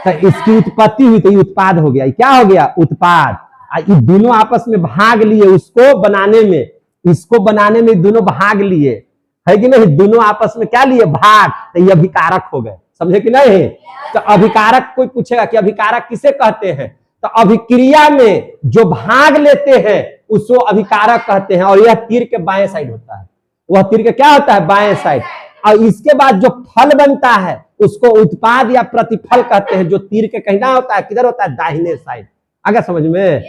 तो इसकी उत्पत्ति हुई तो ये उत्पाद हो गया। ये क्या हो गया? उत्पाद। ये दोनों आपस में भाग लिए उसको बनाने में, इसको बनाने में दोनों भाग लिए, है कि नहीं? दोनों आपस में क्या लिए? भाग। तो ये अभिकारक हो गए, समझे कि नहीं? तो अभिकारक, कोई पूछेगा कि अभिकारक किसे कहते हैं, तो अभिक्रिया में जो भाग लेते हैं उसको अभिकारक कहते हैं। और यह तीर के बाएं साइड होता है, वह तीर के क्या होता है? बाएं साइड। और इसके बाद जो फल बनता है उसको उत्पाद या प्रतिफल कहते हैं, जो तीर के कहना होता है, किधर होता है? दाहिने साइड। आगे समझ में?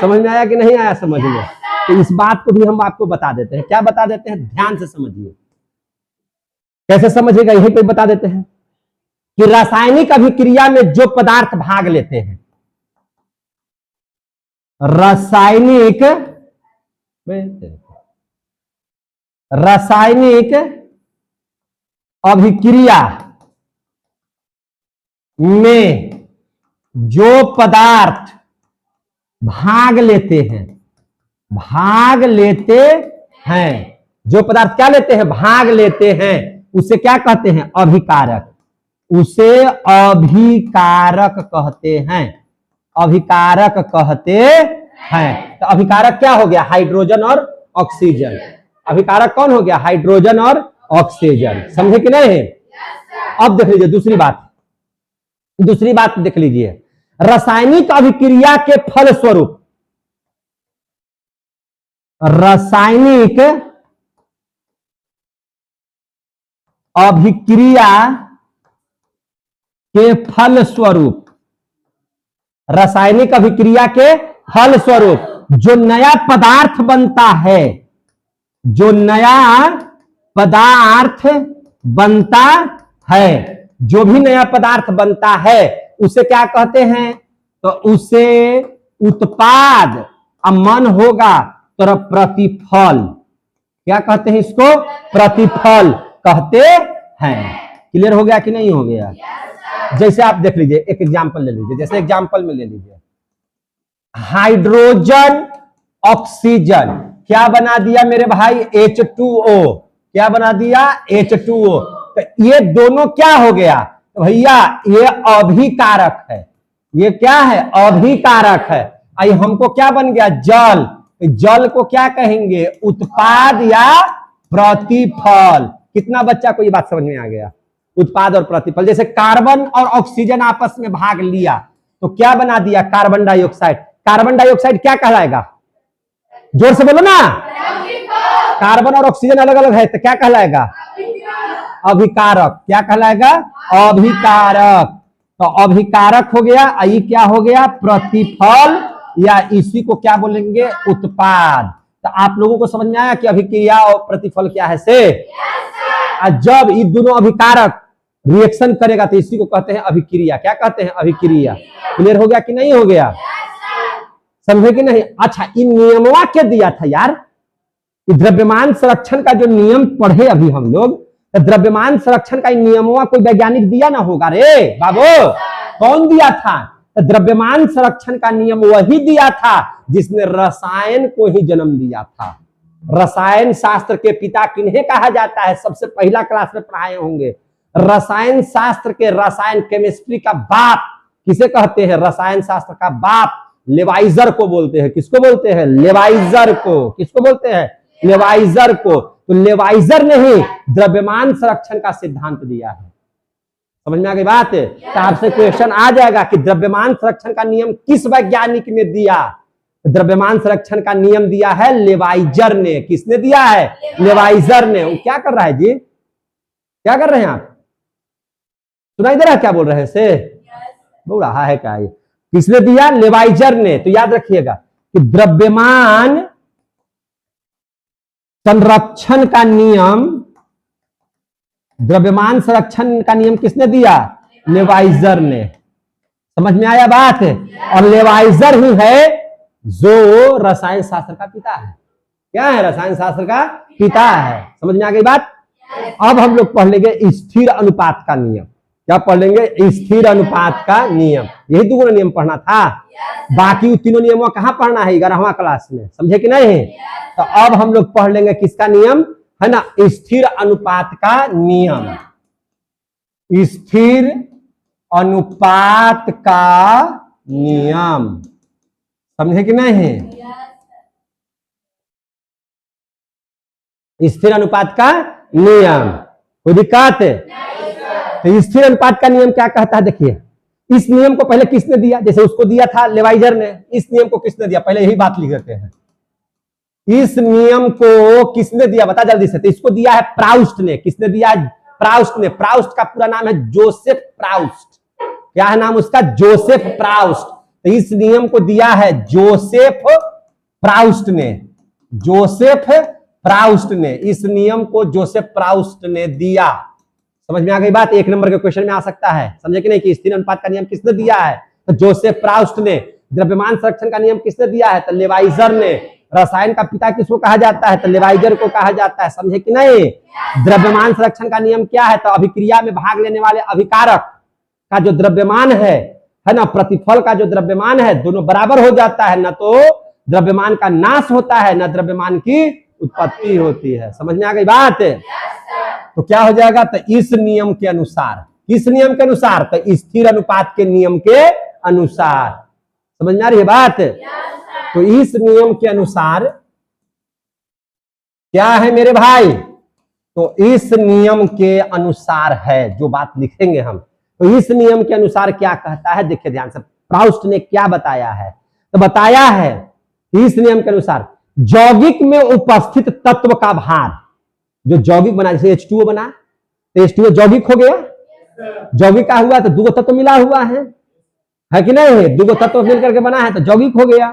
समझ में आया कि नहीं आया समझ में? तो इस बात को भी हम आपको बता देते हैं। क्या बता देते हैं? ध्यान से समझिए। कैसे समझिएगा? यही पे बता देते हैं कि रासायनिक अभिक्रिया में जो पदार्थ भाग लेते हैं, रासायनिक अभिक्रिया में जो पदार्थ भाग लेते हैं, जो पदार्थ क्या लेते हैं? भाग लेते हैं, उसे क्या कहते हैं? अभिकारक। उसे अभिकारक कहते हैं, अभिकारक कहते हैं। तो अभिकारक क्या हो गया? हाइड्रोजन और ऑक्सीजन। अभिकारक कौन हो गया? हाइड्रोजन और ऑक्सीजन। समझे कि नहीं? अब देख लीजिए दूसरी बात, दूसरी बात देख लीजिए। रासायनिक अभिक्रिया के फल स्वरूप, रासायनिक अभिक्रिया के फल स्वरूप, रासायनिक अभिक्रिया के फल स्वरूप जो नया पदार्थ बनता है, जो नया पदार्थ बनता है, जो भी नया पदार्थ बनता है उसे क्या कहते हैं? तो उसे उत्पाद, मन होगा तो प्रतिफल, क्या कहते हैं इसको? प्रतिफल कहते हैं। क्लियर हो गया कि नहीं हो गया? जैसे आप देख लीजिए, एक एग्जांपल ले लीजिए। जैसे एग्जांपल में ले लीजिए, हाइड्रोजन ऑक्सीजन क्या बना दिया मेरे भाई? H2O। क्या बना दिया? H2O। तो ये दोनों क्या हो गया भैया? ये अभिकारक है। ये क्या है? अभिकारक है। आई हमको क्या बन गया? जल। जल को क्या कहेंगे? उत्पाद या प्रतिफल। कितना बच्चा को ये बात समझ में आ गया? उत्पाद और प्रतिफल। जैसे कार्बन और ऑक्सीजन आपस में भाग लिया तो क्या बना दिया? Carbon dioxide. कार्बन डाइऑक्साइड क्या कहलाएगा? जोर से बोलो ना। कार्बन और ऑक्सीजन अलग अलग है तो क्या कहलाएगा? अभिकारक। क्या कहलाएगा? अभिकारक। तो अभिकारक हो गया। ये क्या हो गया? प्रतिफल, या इसी को क्या बोलेंगे? उत्पाद। तो आप लोगों को समझ में आया कि अभिक्रिया और प्रतिफल क्या है से? जब ये दोनों अभिकारक रिएक्शन करेगा तो इसी को कहते हैं अभिक्रिया। क्या कहते हैं? अभिक्रिया। क्लियर हो गया कि नहीं हो गया? समझे कि नहीं? अच्छा, इन नियमवा के दिया था यार? द्रव्यमान संरक्षण का जो नियम पढ़े अभी हम लोग, तो द्रव्यमान संरक्षण का नियमवा कोई वैज्ञानिक दिया ना होगा रे बाबू? कौन दिया था? तो द्रव्यमान संरक्षण का नियम वही दिया था जिसने रसायन को ही जन्म दिया था। रसायन शास्त्र के पिता किन्हें कहा जाता है? सबसे पहला क्लास में पढ़ाए होंगे। रसायन शास्त्र के, रसायन केमिस्ट्री का बाप किसे कहते हैं? रसायन शास्त्र का बाप लेवाइजर को बोलते हैं। किसको बोलते हैं? लेवाइजर को। किसको बोलते हैं? लेवाइजर को। तो लेवाइजर ने ही द्रव्यमान संरक्षण का सिद्धांत दिया है। समझ में आ गई बात? तो आपसे क्वेश्चन आ जाएगा कि द्रव्यमान संरक्षण का नियम किस वैज्ञानिक ने दिया? द्रव्यमान संरक्षण का नियम दिया है लेवाइजर ने। किसने दिया है? लेवाइजर ने। वो क्या कर रहा है जी? क्या कर रहे हैं आप? सुनाई दे रहा है क्या बोल रहे हैं से? बोल रहा है क्या? ये किसने दिया? लेवाइजर ने। तो याद रखिएगा कि द्रव्यमान संरक्षण का नियम, द्रव्यमान संरक्षण का नियम किसने दिया? लेवाइजर ने। समझ में आया बात? और लेवाइजर ही है जो रसायन शास्त्र का पिता है। क्या है? रसायन शास्त्र का पिता है। समझ में आ गई बात? अब हम लोग पढ़ लेंगे स्थिर अनुपात का नियम। क्या पढ़ लेंगे? स्थिर अनुपात का नियम। यही दो नियम पढ़ना था। बाकी तीनों नियमों कहां पढ़ना है? 11वां क्लास में। समझे कि नहीं? तो अब हम लोग पढ़ लेंगे किसका नियम है ना? स्थिर अनुपात का नियम। स्थिर अनुपात का नियम। समझे कि नहीं? स्थिर अनुपात का नियम। कोई दिक्कत? तो स्थिर अनुपात का नियम क्या कहता है? देखिए, इस नियम को पहले किसने दिया? जैसे उसको दिया था लेवाइजर ने। इस नियम को किसने दिया? पहले यही बात लिख देते हैं। इस नियम को किसने दिया? बता जल्दी से। तो इसको दिया है प्राउस्ट ने। किसने दिया है? प्राउस्ट ने। प्राउस्ट का पूरा नाम है जोसेफ प्राउस्ट। क्या है नाम उसका? Joseph Proust. तो इस नियम को दिया है जोसेफ प्राउस्ट ने। जोसेफ प्राउस्ट ने इस नियम को जोसेफ प्राउस्ट ने दिया। समझ में आ गई बात? एक नंबर के क्वेश्चन में आ सकता है। समझे कि नहीं? कि स्थिर अनुपात का नियम किसने दिया है? तो जोसेफ प्राउस्ट ने। द्रव्यमान संरक्षण का नियम किसने दिया है? तो लेवाइजर ने। रसायन का पिता किसको कहा जाता है? तो लेवाइजर को कहा जाता है। समझे कि नहीं? द्रव्यमान संरक्षण का नियम क्या है? तो अभिक्रिया में भाग लेने वाले अभिकारक का जो द्रव्यमान है ना, प्रतिफल का जो द्रव्यमान है, दोनों बराबर हो जाता है। न तो द्रव्यमान का नाश होता है, न द्रव्यमान की उत्पत्ति होती है। समझ में आ गई बात? तो क्या हो जाएगा? तो इस नियम के अनुसार, किस नियम के अनुसार? तो स्थिर अनुपात के नियम के अनुसार। समझ में आ रही है बात? तो इस नियम के अनुसार क्या है मेरे भाई? तो इस नियम के अनुसार है जो बात लिखेंगे हम। तो इस नियम के अनुसार क्या कहता है? देखिए ध्यान से, प्राउस्ट ने क्या बताया है? तो बताया है कि इस नियम के अनुसार यौगिक में उपस्थित तत्व का भार, जो यौगिक बना, जैसे H2O बना, तो H2O यौगिक हो गया। यौगिक का हुआ तो दो तत्व मिला हुआ है कि नहीं? दो तत्व मिलकर के बना है तो यौगिक हो गया।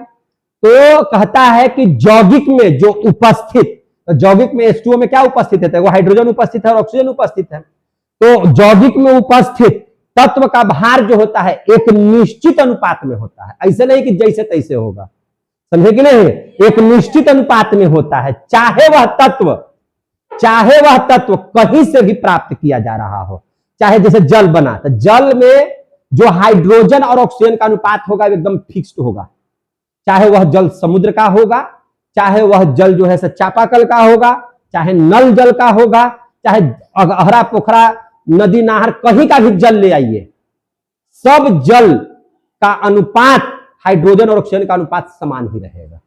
तो कहता है कि यौगिक में जो उपस्थित, तो यौगिक में H2O में क्या उपस्थित है? वो हाइड्रोजन उपस्थित है और ऑक्सीजन उपस्थित है। तो यौगिक में उपस्थित तत्व का भार जो होता है एक निश्चित अनुपात में होता है। ऐसे नहीं कि जैसे तैसे होगा। समझे कि नहीं? एक निश्चित अनुपात में होता है। चाहे वह तत्व कहीं से भी प्राप्त किया जा रहा हो। चाहे जैसे जल बना, तो जल में जो हाइड्रोजन और ऑक्सीजन का अनुपात होगा एकदम फिक्स्ड होगा। चाहे वह जल समुद्र का होगा, चाहे वह जल जो है चापाकल का होगा, चाहे नल जल का होगा, चाहे अहरा पोखरा नदी नहर कहीं का भी जल ले आइए, सब जल का अनुपात हाइड्रोजन और ऑक्सीजन का अनुपात समान ही रहेगा।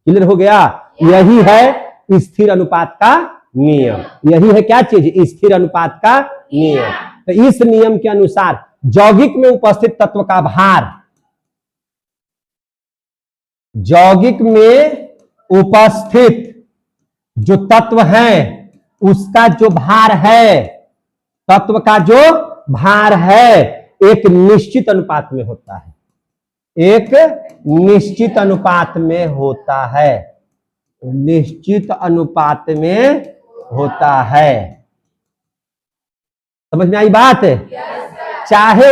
क्लियर हो गया? यही है स्थिर अनुपात का नियम। यही है क्या चीज? स्थिर अनुपात का नियम। तो इस नियम के अनुसार यौगिक में उपस्थित तत्व का भार, यौगिक में उपस्थित जो तत्व है उसका जो भार है, तत्व का जो भार है एक निश्चित अनुपात में होता है। एक निश्चित अनुपात में होता है। निश्चित अनुपात में होता है। समझ में आई बात? चाहे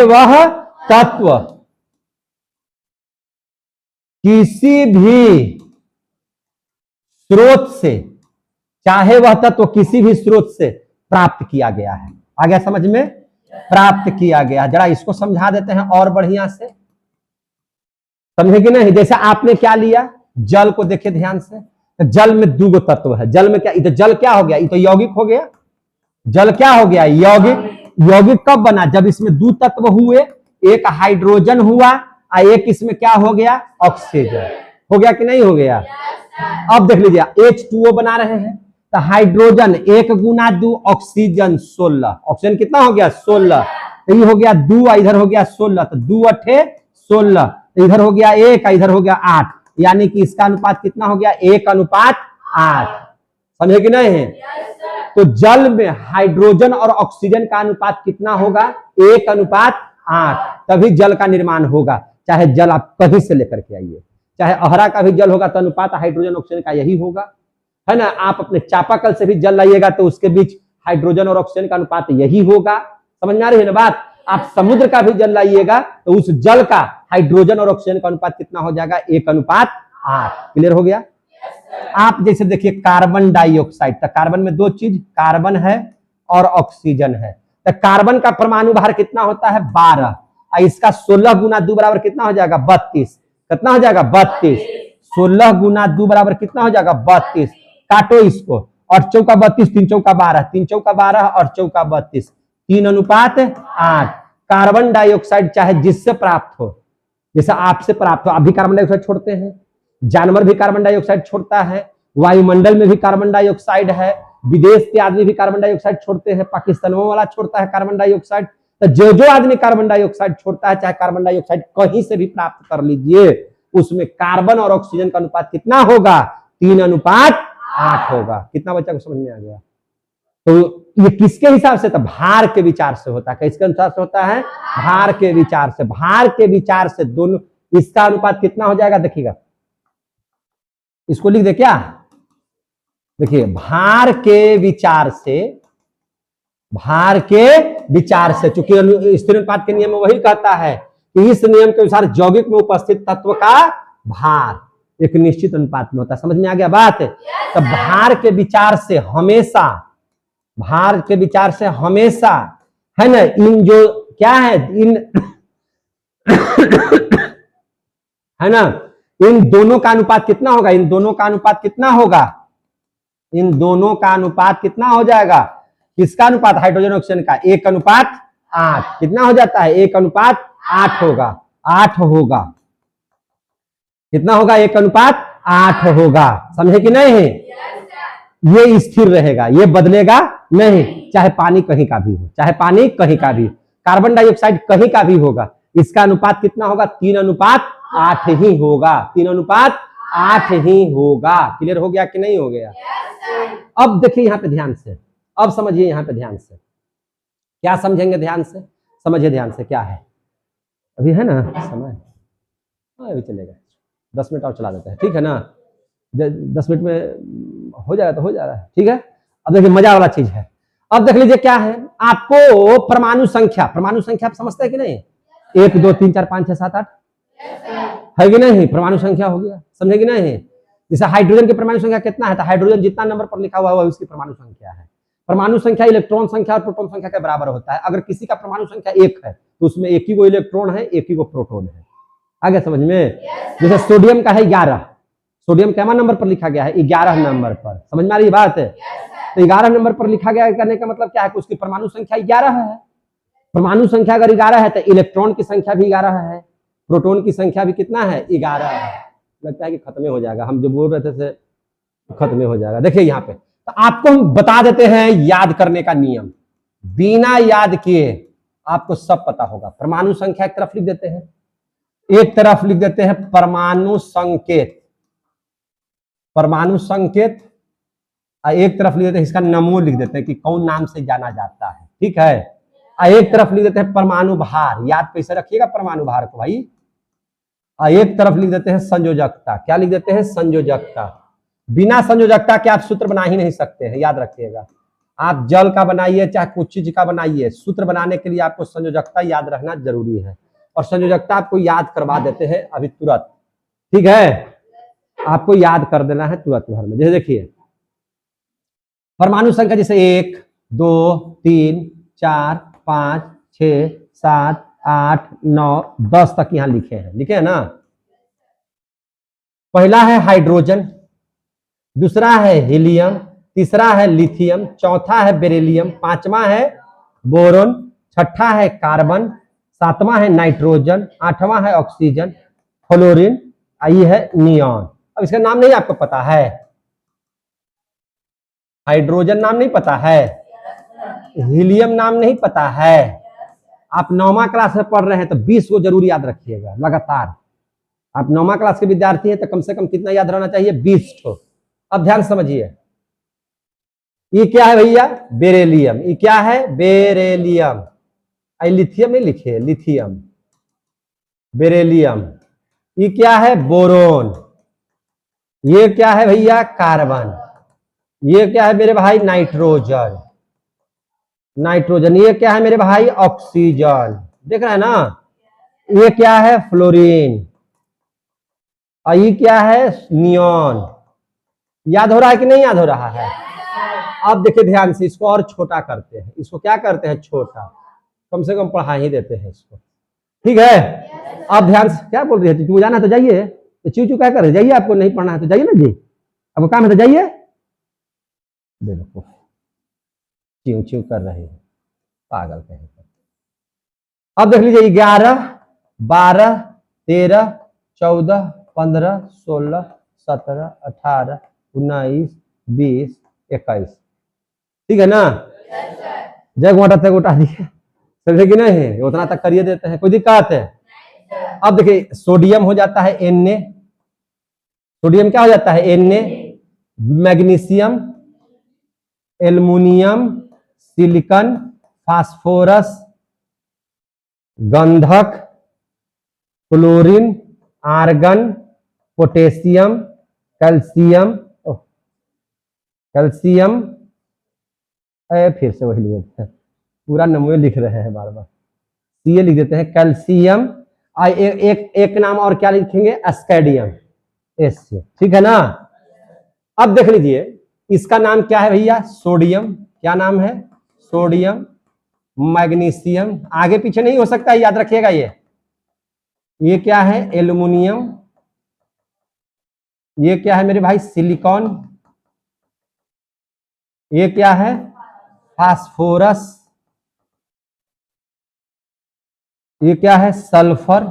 वह तत्व किसी भी स्रोत से, चाहे वह तत्व किसी भी स्रोत से प्राप्त किया गया है। आ गया समझ में? प्राप्त किया गया। जरा इसको समझा देते हैं और बढ़िया से। समझे कि नहीं? जैसे आपने क्या लिया, जल को देखे ध्यान से। तो जल में दो तत्व है। जल में क्या, तो जल क्या हो गया? ये तो यौगिक हो गया। जल क्या हो गया? यौगिक। यौगिक कब बना? जब इसमें दो तत्व हुए, एक हाइड्रोजन हुआ और एक इसमें क्या हो गया? ऑक्सीजन हो गया कि नहीं हो गया? अब देख लीजिए, H2O बना रहे हैं तो हाइड्रोजन 1 गुना 2, ऑक्सीजन 16। ऑक्सीजन कितना हो गया? 16। ये हो गया 2, इधर हो गया 16, तो 2 8 16, इधर हो गया 1, इधर हो गया 8, यानी कि इसका अनुपात कितना हो गया? 1:8। समझे कि नहीं? तो जल में हाइड्रोजन और ऑक्सीजन का अनुपात कितना होगा? 1:8। तभी जल का निर्माण होगा। चाहे जल आप कहीं से लेकर के आइए, चाहे अहरा का भी जल होगा तो अनुपात हाइड्रोजन ऑक्सीजन का यही होगा, है ना। आप अपने चापाकल से भी जल लाइएगा तो उसके बीच हाइड्रोजन और ऑक्सीजन का अनुपात यही होगा। समझ में आ रही है ना बात? आप समुद्र का भी जल लाइएगा तो उस जल का हाइड्रोजन और ऑक्सीजन का अनुपात कितना हो जाएगा? 1:8। क्लियर हो गया? आप जैसे देखिए कार्बन डाइऑक्साइड, तो कार्बन में दो चीज, कार्बन है और ऑक्सीजन है। तो कार्बन का परमाणु भार कितना होता है? 12। और इसका 16 गुना 2 बराबर कितना हो जाएगा? 32। कितना हो जाएगा? 32। 16 गुना 2 बराबर कितना हो जाएगा? 32। काटो इसको, और चौका 32, 3 चौका 12, 3 चौका 12 और चौका 32, 3:8। कार्बन डाइऑक्साइड चाहे जिससे प्राप्त हो, जैसे आपसे प्राप्त हो, आप भी कार्बन डाइऑक्साइड छोड़ते हैं, जानवर भी कार्बन डाइऑक्साइड छोड़ता है, वायुमंडल में भी कार्बन डाइऑक्साइड है, विदेश के आदमी भी कार्बन डाइऑक्साइड छोड़ते हैं, पाकिस्तानों वाला छोड़ता है कार्बन डाइऑक्साइड। तो जो आदमी कार्बन डाइऑक्साइड छोड़ता है, चाहे कार्बन डाइऑक्साइड कहीं से भी प्राप्त कर लीजिए, उसमें कार्बन और ऑक्सीजन का अनुपात कितना होगा? 3:8 होगा। कितना बच्चा को समझ में आ गया? तो ये किसके हिसाब से? तो भार के विचार से होता है। किसके अनुसार से होता है? भार के विचार से। भार के विचार से दोनों, इसका अनुपात कितना हो जाएगा देखिएगा, इसको लिख दे क्या? देखिए, भार के विचार से, भार के विचार से, चूंकि स्थिर अनुपात के नियम में वही कहता है कि इस नियम के अनुसार यौगिक में उपस्थित तत्व का भार एक निश्चित अनुपात में होता है। समझ में आ गया बात? तो भार के विचार से हमेशा, भार के विचार से हमेशा, है ना, इन जो क्या है, इन है ना, इन दोनों का अनुपात कितना होगा? इन दोनों का अनुपात कितना होगा? इन दोनों का अनुपात कितना हो जाएगा? किसका अनुपात? हाइड्रोजन ऑक्सीजन का 1:8। कितना हो जाता है? 1:8 होगा। 8 होगा। कितना होगा? 1:8 होगा। समझे कि नहीं? ये स्थिर रहेगा, ये बदलेगा नहीं, चाहे पानी कहीं का भी हो, चाहे पानी कहीं का भी, कार्बन डाइऑक्साइड कहीं का भी होगा, इसका अनुपात कितना होगा? 3:8 ही होगा। 3:8 ही होगा। क्लियर हो गया कि नहीं हो गया? अब देखिए यहां पे ध्यान से, अब समझिए यहां पे ध्यान से, क्या समझेंगे? ध्यान से समझिए, ध्यान से क्या है। अभी है ना समय? अभी चलेगा, 10 मिनट और चला देते हैं, ठीक है ना? 10 मिनट में हो जाएगा तो हो जा रहा है, ठीक है। अब देखिए मजा वाला चीज है। अब देख लीजिए क्या है, आपको परमाणु संख्या, परमाणु संख्या आप समझते हैं कि नहीं? 1 2 3 4 5 6 7 8 है कि नहीं? परमाणु संख्या हो गया, समझे कि नहीं? जैसे हाइड्रोजन की परमाणु संख्या कितना है? तो हाइड्रोजन जितना नंबर पर लिखा हुआ है उसकी परमाणु संख्या है। परमाणु संख्या इलेक्ट्रॉन संख्या और प्रोटॉन संख्या के बराबर होता है। अगर किसी का परमाणु संख्या 1 है तो उसमें एक ही को इलेक्ट्रॉन है, एक ही को प्रोटॉन है। आगे समझ में? जैसे सोडियम का है 11, सोडियम कैमा नंबर पर लिखा गया है? 11 नंबर पर। समझ में आ रही बात है? तो 11 नंबर पर लिखा गया करने का मतलब क्या है कि उसकी परमाणु संख्या 11 है। परमाणु संख्या अगर 11 है तो इलेक्ट्रॉन की संख्या भी 11 है, प्रोटॉन की संख्या भी कितना है? 11 है। लगता है कि खत्म हो जाएगा, हम जो बोल रहे थे खत्म हो जाएगा। देखिए यहाँ पे तो आपको हम बता देते हैं याद करने का नियम, बिना याद किए आपको सब पता होगा। परमाणु संख्या एक तरफ लिख देते हैं, एक तरफ लिख देते हैं परमाणु संकेत, परमाणु संकेत, एक तरफ लिख देते हैं इसका नमो, लिख देते हैं कि कौन नाम से जाना जाता है, ठीक है। एक तरफ लिख देते हैं परमाणु भार, याद कैसे रखिएगा परमाणु भार को भाई। एक तरफ लिख देते हैं संयोजकता, क्या लिख देते हैं? संयोजकता। बिना संयोजकता के आप सूत्र बना ही नहीं सकते हैं, याद रखिएगा। आप जल का बनाइए चाहे कुछ चीज का बनाइए, सूत्र बनाने के लिए आपको संयोजकता याद रखना जरूरी है। और संयोजकता आपको याद करवा देते हैं अभी तुरंत, ठीक है, आपको याद कर देना है तुरंत भर में। जैसे देखिए परमाणु संख्या जैसे 1 2 3 4 5 6 7 8 9 10 तक यहां लिखे हैं, लिखे हैं ना। पहला है हाइड्रोजन, दूसरा है हीलियम, तीसरा है लिथियम, चौथा है बेरिलियम, पांचवा है बोरोन, छठा है कार्बन, सातवां है नाइट्रोजन, आठवां है ऑक्सीजन, फ्लोरीन, ये है नियॉन। अब इसका नाम नहीं आपको पता है? हाइड्रोजन नाम नहीं पता है, हीलियम नाम नहीं पता है। आप 9वां क्लास में पढ़ रहे हैं तो 20 को जरूर याद रखिएगा लगातार। आप 9वां क्लास के विद्यार्थी हैं तो कम से कम कितना याद रहना चाहिए? 20 को। अब ध्यान समझिए, ये क्या है भैया? बेरिलियम। ये क्या है? बेरिलियम। लिथियम नहीं लिखे, लिथियम, बेरिलियम। ये क्या है? बोरोन। ये क्या है भैया? कार्बन। ये क्या है मेरे भाई? Nitrogen, nitrogen. ये क्या है मेरे भाई? ऑक्सीजन। देख रहे हैं ना? ये क्या है? फ्लोरीन। और ये क्या है? नियॉन। याद हो रहा है कि नहीं याद हो रहा है? अब देखिए ध्यान से, इसको और छोटा करते हैं। इसको क्या करते हैं? छोटा, कम से कम पढ़ा ही देते हैं इसको, ठीक है। अब ध्यान से, क्या बोल रही है? तू जाना है तो जाइए, तो चू क्या कर रहे? जाइए, आपको नहीं पढ़ना है तो जाइए ना जी, आपको काम है तो जाइए। बेवकूफ, च्यू च्यू कर रहे हैं, पागल कहीं। अब देख लीजिए 11, 12, 13, 14, 15, 16, 17, 18, 19, 20, 21। ठीक है ना? जग मोटा तक उठा दिए, समझे कि नहीं? उतना तक करिए देते हैं, कोई दिक्कत है? अब देखिए सोडियम हो जाता है Na, सोडियम क्या हो जाता है? Na, magnesium, aluminium, silicon, phosphorus, गंधक, chlorine, argon, potassium, calcium, calcium, फिर से वही लिख देते हैं, पूरा नमूने लिख रहे हैं बार बार, सीए लिख देते हैं, कैल्शियम। एक नाम और क्या लिखेंगे? एस्केडियम, एस से, ठीक है ना? अब देख लीजिए इसका नाम क्या है भैया? सोडियम। क्या नाम है? सोडियम, मैग्नीशियम, आगे पीछे नहीं हो सकता है, याद रखिएगा। ये क्या है? एल्युमिनियम। ये क्या है मेरे भाई? सिलिकॉन। ये क्या है? फास्फोरस। ये क्या है? सल्फर।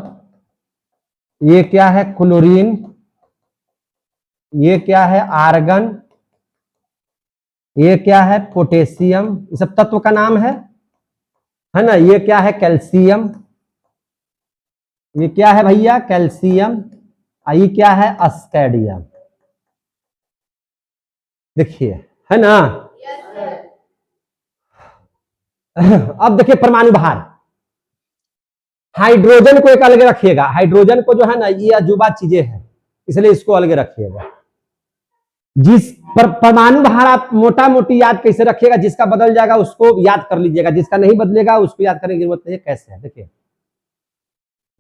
ये क्या है? क्लोरीन। ये क्या है? आर्गन। ये क्या है? पोटेशियम। ये सब तत्व का नाम है ना? ये क्या है? कैल्शियम। ये क्या है भैया? कैल्शियम। ये क्या है? एस्केडियम। देखिए, है ना? अब देखिए परमाणु भार, हाइड्रोजन को एक अलग रखिएगा। हाइड्रोजन को जो है ना, ये अजूबा चीजें हैं, इसलिए इसको अलग रखिएगा। जिस परमाणु भार आप मोटा मोटी याद कैसे रखिएगा? जिसका बदल जाएगा उसको याद कर लीजिएगा, जिसका नहीं बदलेगा उसको याद करने की जरूरत नहीं है। कैसे है देखिए,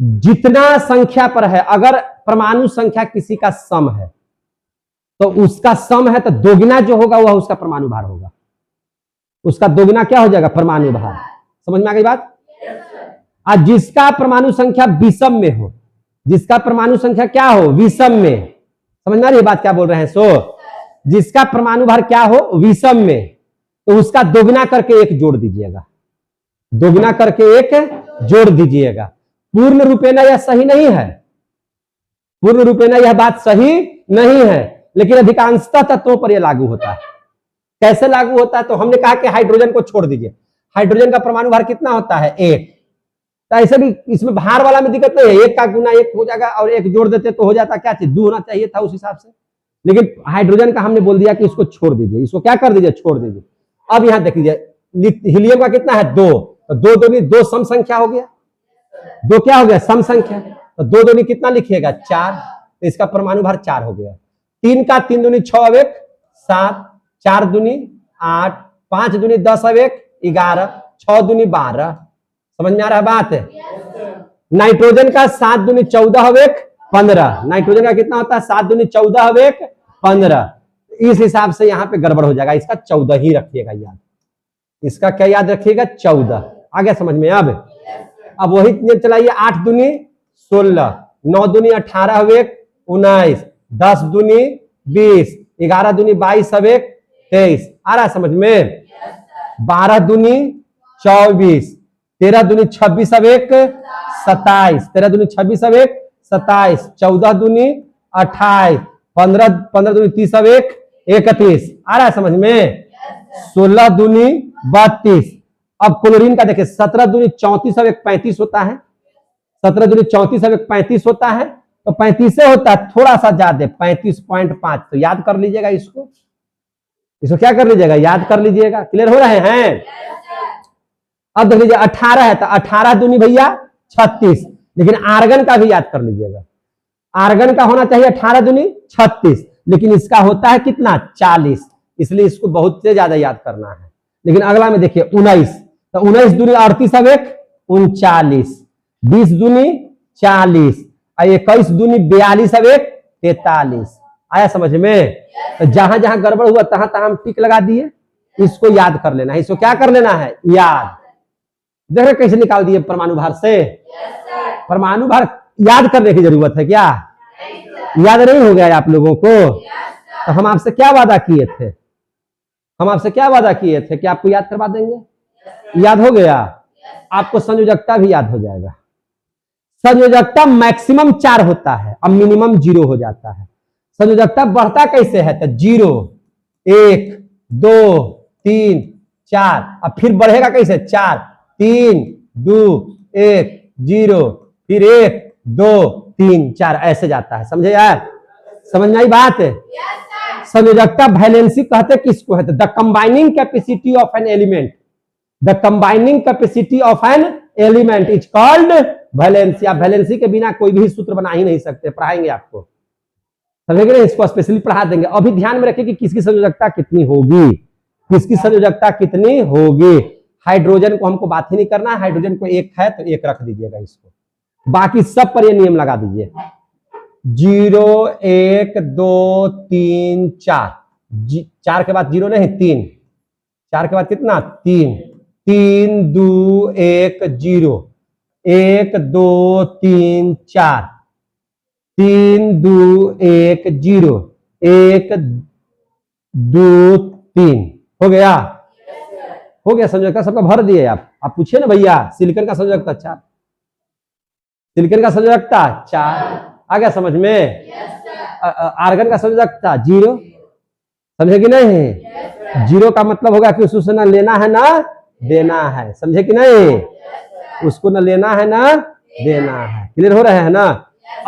जितना संख्या पर है, अगर परमाणु संख्या किसी का सम है तो उसका सम है तो दोगुना जो होगा वह उसका परमाणु भार होगा। उसका दोगुना क्या हो जाएगा? परमाणु भार। समझ में आ गई बात? आज जिसका परमाणु संख्या विषम में हो, जिसका परमाणु संख्या क्या हो? विषम में। समझ में आ रही है बात क्या बोल रहे हैं? सो जिसका परमाणु भार क्या हो? विषम में, तो उसका दोगुना करके एक जोड़ दीजिएगा। दोगुना करके एक जोड़ दीजिएगा। पूर्ण रूपेण यह सही नहीं है, पूर्ण रूपेण यह बात सही नहीं है, लेकिन अधिकांशतः तत्वों पर यह लागू होता है। कैसे लागू होता है? तो हमने कहा कि हाइड्रोजन को छोड़ दीजिए। हाइड्रोजन का परमाणु भार कितना होता है? 1। तो ऐसे भी इसमें भार वाला में दिक्कत नहीं है, 1 का गुना 1 हो जाएगा और 1 जोड़ देते तो हो जाता। क्या चीज? 2 होना चाहिए था उस हिसाब से, लेकिन हाइड्रोजन का हमने बोल दिया कि इसको छोड़ दीजिए। इसको क्या कर दीजिए? छोड़ दीजिए। अब यहां देख लीजिए, हीलियम का कितना है? 2। तो 2 दूनी 2 सम संख्या हो गया। 2 क्या हो गया? सम संख्या। तो 2 दूनी कितना लिखिएगा? 4। तो इसका परमाणु भार 4 हो गया। 3 का 3 दूनी 6 अब 1 7, 4 दूनी 8, 5 दूनी 10 अब 1 11, 6 दूनी 12। समझ में आ रहा है बात? नाइट्रोजन का 7 दूनी 14 अब 1 15। नाइट्रोजन का कितना होता है? 7 दूनी 14 अब 1 15। इस हिसाब से यहाँ पे गड़बड़ हो जाएगा, इसका 14 ही रखिएगा याद। इसका क्या याद रखिएगा? 14। आ गया समझ में? अब वही नियम चलाइए। 8 दूनी 16, 9 दूनी 18 अब 1 19, 10 दूनी 20, 11 दूनी 22 अब 1 23। आ रहा है समझ में? 12 दूनी 24, 13 दूनी 26 अब 1 27, 13 दूनी 26 अब 1 27, 14 दूनी 28, 15 दूनी 30 अब 1 31। आ रहा है समझ में? 16 दूनी 32। अब क्लोरीन का देखिए, 17 दूनी 34 अब 1 35 होता है। 17 दूनी 34 अब 1 35 होता है, तो 35 से होता है थोड़ा सा ज्यादा 35.5। तो याद कर लीजिएगा इसको, इसको क्या कर लीजिएगा? याद कर लीजिएगा। क्लियर हो रहे हैं? अब देख लीजिए 18 है, तो 18 दूनी भैया 36, लेकिन आर्गन का भी याद कर लीजिएगा। आर्गन का होना चाहिए 18 दूनी 36, लेकिन इसका होता है कितना? 40, इसलिए इसको बहुत से ज्यादा याद करना है। लेकिन अगला में देखिए 19, तो 19 दूनी 38 अब 1 39, 20 दूनी 40, 21 दूनी 42 अब 1 43। आया समझ में? तो जहां जहां गड़बड़ हुआ तहां तहां हम टिक लगा दिए, इसको याद कर लेना है। इसको क्या कर लेना है? याद। देख रहे कैसे निकाल दिए परमाणु भार से? परमाणु भार याद करने की जरूरत है क्या? याद नहीं हो गया आप लोगों को? तो हम आपसे क्या वादा किए थे? हम आपसे क्या वादा किए थे कि आपको याद करवा देंगे? याद हो गया? आपको संयोजकता भी याद हो जाएगा। संयोजकता मैक्सिमम 4 होता है और मिनिमम 0 हो जाता है। संयोजकता बढ़ता कैसे है? तो 0 1 2 3 4, अब फिर बढ़ेगा कैसे? 4 3 2 1 0, फिर 1 2 3 4, ऐसे जाता है। समझे यार? समझ में आई बात? संयोजकता वैलेंसी कहते किसको है? The combining capacity of an element, the combining capacity of an element is called valency. आप वैलेंसी के बिना कोई भी सूत्र बना ही नहीं सकते, पढ़ाएंगे आपको, समझेंगे? इसको स्पेशली पढ़ा देंगे। अभी ध्यान में रखिए कि किसकी संयोजकता कितनी होगी, किसकी संयोजकता कितनी होगी। हाइड्रोजन को हमको बात ही नहीं करना है, हाइड्रोजन को 1 है तो 1 रख दीजिएगा, इसको बाकी सब पर ये नियम लगा दीजिए। 0 1 2 3 4, 4 के बाद 0 नहीं 3, 4 के बाद कितना? 3 3 2 1 0, 1 2 3 4, 3 2 1 0, 1 2 3, हो गया? हो गया। संयोजकता सबका भर दिए आप पूछिए ना भैया, सिलिकॉन का संयोजकता 4, सिलिकॉन का संयोजकता 4, आ गया समझ में? आर्गन का संयोजकता 0, समझे कि नहीं? 0 का मतलब होगा कि उसको ना लेना है ना देना है, समझे कि नहीं? उसको ना लेना है ना देना है। क्लियर हो रहे हैं ना?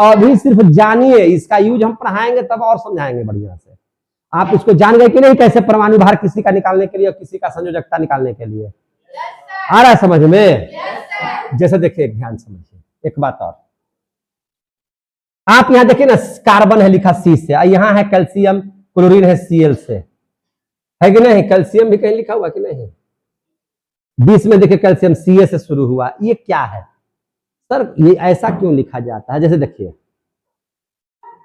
अभी सिर्फ जानिए, इसका यूज हम पढ़ाएंगे तब और समझाएंगे बढ़िया से। आप इसको जान गए कि नहीं? कैसे परमाणु भार किसी का निकालने के लिए और किसी का संयोजकता निकालने के लिए। आ रहा है समझ में? जैसे देखिए, ध्यान समझिए एक बात और। आप यहां देखिए ना, कार्बन है लिखा C से, यहां है कैल्शियम, क्लोरीन है Cl से, है कि नहीं? कैल्शियम भी कहीं लिखा हुआ कि नहीं? 20 में देखिए कैल्शियम Ca से शुरू हुआ। ये क्या है सर? ये ऐसा क्यों लिखा जाता है? जैसे देखिए,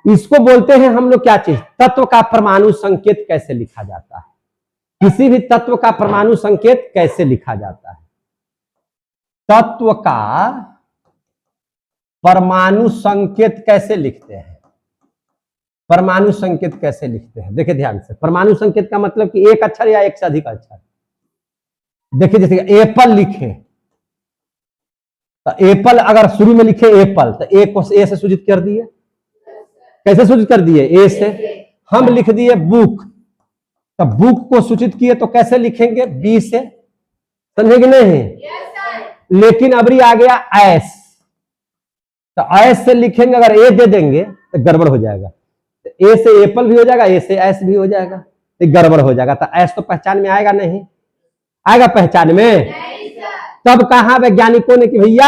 इसको बोलते हैं हम लोग क्या चीज? तत्व का परमाणु संकेत कैसे लिखा जाता है? किसी भी तत्व का परमाणु संकेत कैसे लिखा जाता है? तत्व का परमाणु संकेत कैसे लिखते हैं? परमाणु संकेत कैसे लिखते हैं? देखिए ध्यान से, परमाणु संकेत का मतलब कि एक अक्षर या एक से अधिक अक्षर। देखिए जैसे एप्पल लिखे तो एप्पल अगर शुरू में लिखे एप्पल तो ए को ए से सूचित कर दिए। कैसे सूचित कर दिए? ए से। हम लिख दिए बुक, तो बुक को सूचित किए तो कैसे लिखेंगे? बी से, समझे कि नहीं? लेकिन अबरी आ गया एस, तो एस से लिखेंगे, अगर ए दे देंगे तो गड़बड़ हो जाएगा। तो ए से एप्पल भी हो जाएगा, ए से एस भी हो जाएगा, तो गड़बड़ हो जाएगा। तो एस तो पहचान में आएगा नहीं? आएगा पहचान में? तब कहा वैज्ञानिकों ने कि भैया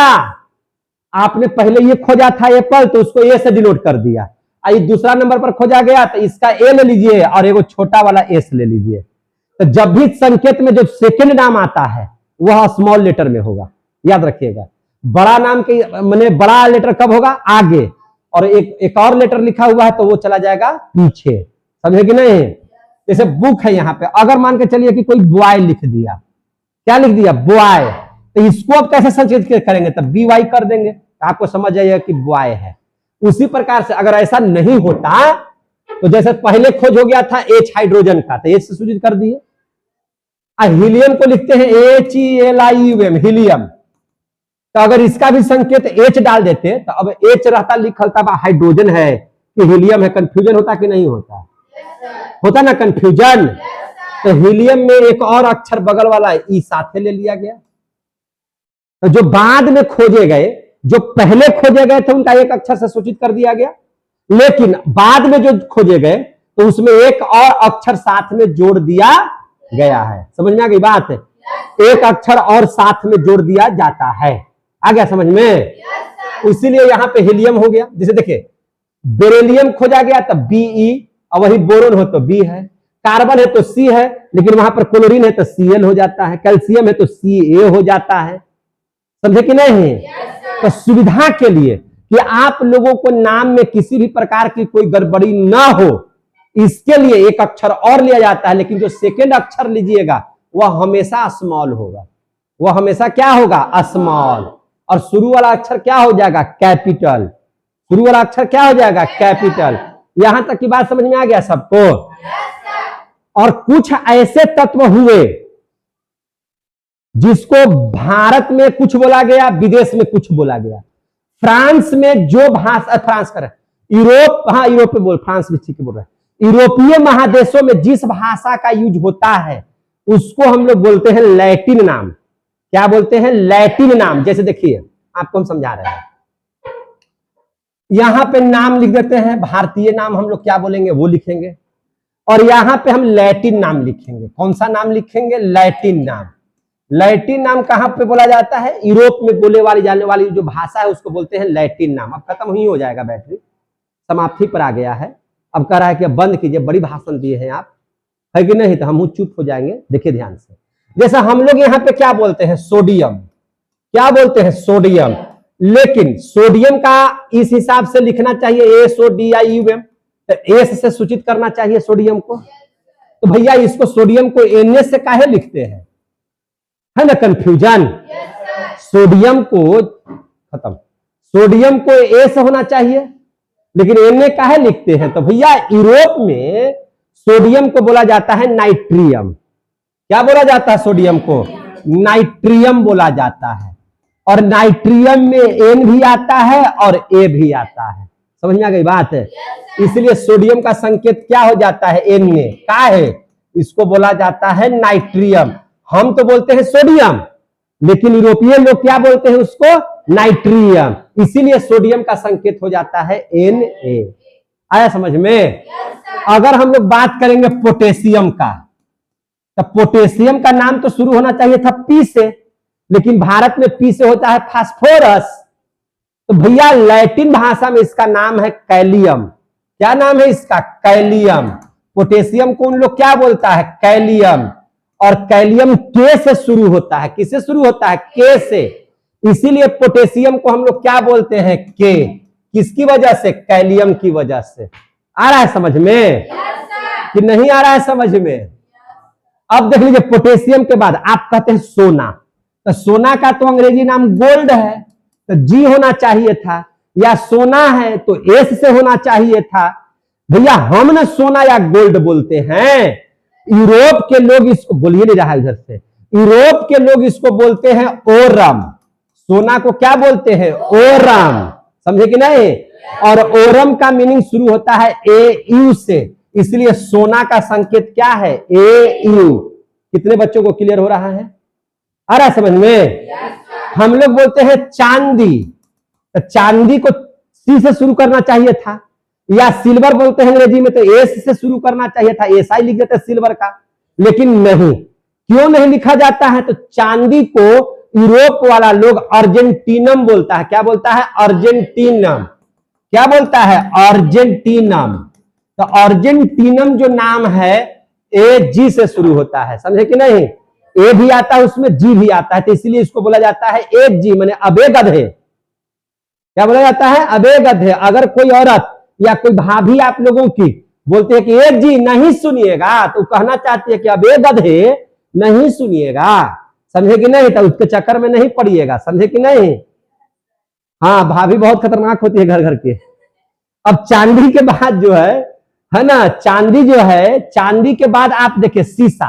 आपने पहले ये खोजा था एप्पल, तो उसको ए से डिनोट कर दिया, आई दूसरा नंबर पर खोजा गया तो इसका ए ले लीजिए और एगो छोटा वाला एस ले लीजिए। तो जब भी संकेत में जो सेकंड नाम आता है वह स्मॉल लेटर में होगा, याद रखिएगा। बड़ा नाम के माने बड़ा लेटर कब होगा? आगे, और एक और लेटर लिखा हुआ है तो वो चला जाएगा पीछे, समझे कि नहीं? जैसे बुक है यहाँ पे, अगर मान के चलिए कि कोई बॉय लिख दिया, क्या लिख दिया? बॉय, तो इसको अब कैसे संकेत करेंगे? तब बी वाई कर देंगे, तो आपको समझ जाइएगा कि बॉय है। उसी प्रकार से अगर ऐसा नहीं होता तो जैसे पहले खोज हो गया था एच हाइड्रोजन का, तो एच से सूचित कर दिए। हीलियम को लिखते हैं HELIUM, हीलियम, तो अगर इसका भी संकेत एच डाल देते तो अब एच रहता लिखल तब हाइड्रोजन है कि हीलियम है। कंफ्यूजन होता कि नहीं होता? होता ना कंफ्यूजन? तो हीलियम में एक और अक्षर बगल वाला ई साथे ले लिया गया। तो जो बाद में खोजे गए, जो पहले खोजे गए थे उनका एक अक्षर से सूचित कर दिया गया, लेकिन बाद में जो खोजे गए तो उसमें एक और अक्षर साथ में जोड़ दिया गया है। समझ में आ गई बात? एक अक्षर और साथ में जोड़ दिया जाता है। आ गया समझ में? इसीलिए यहां पे हीलियम हो गया। जैसे देखिए, बेरिलियम खोजा गया तब BE, और वही बोरोन हो तो B है, कार्बन है तो C है, लेकिन वहां पर क्लोरीन है तो Cl हो जाता है, कैल्शियम है तो Ca हो जाता है, समझे कि नहीं? तो सुविधा के लिए कि आप लोगों को नाम में किसी भी प्रकार की कोई गड़बड़ी ना हो, इसके लिए एक अक्षर और लिया जाता है, लेकिन जो सेकंड अक्षर लीजिएगा वह हमेशा स्मॉल होगा। वह हमेशा क्या होगा? स्मॉल। और शुरू वाला अक्षर क्या हो जाएगा? कैपिटल। शुरू वाला अक्षर क्या हो जाएगा? कैपिटल। यहां तक की बात समझ में आ गया सबको? और कुछ ऐसे तत्व हुए जिसको भारत में कुछ बोला गया, विदेश में कुछ बोला गया। फ्रांस में जो भाषा, फ्रांस कर यूरोप, हाँ यूरोप में बोल, फ्रांस भी ठीक बोल रहा है। यूरोपीय महादेशों में जिस भाषा का यूज होता है उसको हम लोग बोलते हैं लैटिन नाम। क्या बोलते हैं? लैटिन नाम। जैसे देखिए आपको हम समझा रहे हैं, यहां पे नाम लिख देते हैं, भारतीय नाम हम लोग क्या बोलेंगे वो लिखेंगे, और यहां पे हम लैटिन नाम लिखेंगे। कौन सा नाम लिखेंगे? लैटिन नाम। लैटिन नाम कहां पे बोला जाता है? यूरोप में बोले वाली जाने वाली जो भाषा है उसको बोलते हैं लैटिन नाम। अब खत्म ही हो जाएगा, बैटरी समाप्ति पर आ गया है। अब कह रहा है कि बंद कीजिए, बड़ी भाषण दिए हैं आप, है कि नहीं? तो हम चुप हो जाएंगे। देखिए ध्यान से, जैसा हम लोग यहाँ पे क्या बोलते हैं? सोडियम। क्या बोलते हैं? सोडियम। लेकिन सोडियम का इस हिसाब से लिखना चाहिए SODIUM, तो एस से सूचित करना चाहिए सोडियम को। तो भैया इसको सोडियम को NS से काहे लिखते हैं? है ना कंफ्यूजन। सोडियम को खत्म, सोडियम को ए से होना चाहिए, लेकिन Na काहे लिखते हैं? तो भैया यूरोप में सोडियम को बोला जाता है नाइट्रियम। क्या बोला जाता है? सोडियम को नाइट्रियम बोला जाता है। और नाइट्रियम में N भी आता है और A भी आता है। समझ में आ गई बात है? इसलिए सोडियम का संकेत क्या हो जाता है? Na। क्या है? इसको बोला जाता है नाइट्रियम। हम तो बोलते हैं सोडियम, लेकिन यूरोपीय लोग क्या बोलते हैं? उसको नाइट्रियम। इसीलिए सोडियम का संकेत हो जाता है Na। आया समझ में? अगर हम लोग बात करेंगे पोटेशियम का, तो पोटेशियम का नाम तो शुरू होना चाहिए था P से, लेकिन भारत में P से होता है फास्फोरस। तो भैया लैटिन भाषा में इसका नाम है कैलियम। क्या नाम है इसका? कैलियम। पोटेशियम को उन लोग क्या बोलता है? कैलियम। और कैलियम के से शुरू होता है। किससे शुरू होता है? के से। इसीलिए पोटेशियम को हम लोग क्या बोलते हैं? के। किसकी वजह से? कैलियम की वजह से। आ रहा है समझ में कि नहीं आ रहा है समझ में? अब देख लीजिए, पोटेशियम के बाद आप कहते हैं सोना। तो सोना का तो अंग्रेजी नाम गोल्ड है, तो जी होना चाहिए था, या सोना है तो एस से होना चाहिए था। भैया हम ना सोना या गोल्ड बोलते हैं, यूरोप के लोग इसको, बोलिए नहीं रहा इधर से, यूरोप के लोग इसको बोलते हैं ओरम। सोना को क्या बोलते हैं? ओरम। समझे कि नहीं? और ओरम का मीनिंग शुरू होता है AU से, इसलिए सोना का संकेत क्या है? AU। कितने बच्चों को क्लियर हो रहा है? आ रहा है समझ में? हम लोग बोलते हैं चांदी, तो चांदी को C से शुरू करना चाहिए था, या सिल्वर बोलते हैं अंग्रेजी में, तो S से शुरू करना चाहिए था, SI लिख देते सिल्वर का, लेकिन नहीं। क्यों नहीं लिखा जाता है? तो चांदी को यूरोप वाला लोग अर्जेंटीनम बोलता है। क्या बोलता है? अर्जेंटीनम। क्या बोलता है? अर्जेंटीनम। तो अर्जेंटीनम जो नाम है AG से शुरू होता है। समझे कि नहीं? ए भी आता है उसमें, जी भी आता है, तो इसलिए इसको बोला जाता है AG, माने अबे गधे। क्या बोला जाता है? अबे गधे। अगर कोई औरत या कोई भाभी आप लोगों की बोलते हैं कि AG नहीं सुनिएगा, तो कहना चाहती है कि अबे गधे नहीं सुनिएगा। समझे कि नहीं? तो उसके चक्कर में नहीं पड़िएगा। समझे कि नहीं? हाँ, भाभी बहुत खतरनाक होती है घर घर के। अब चांदी के बाद जो है ना, चांदी जो है, चांदी के बाद आप देखिए शीशा।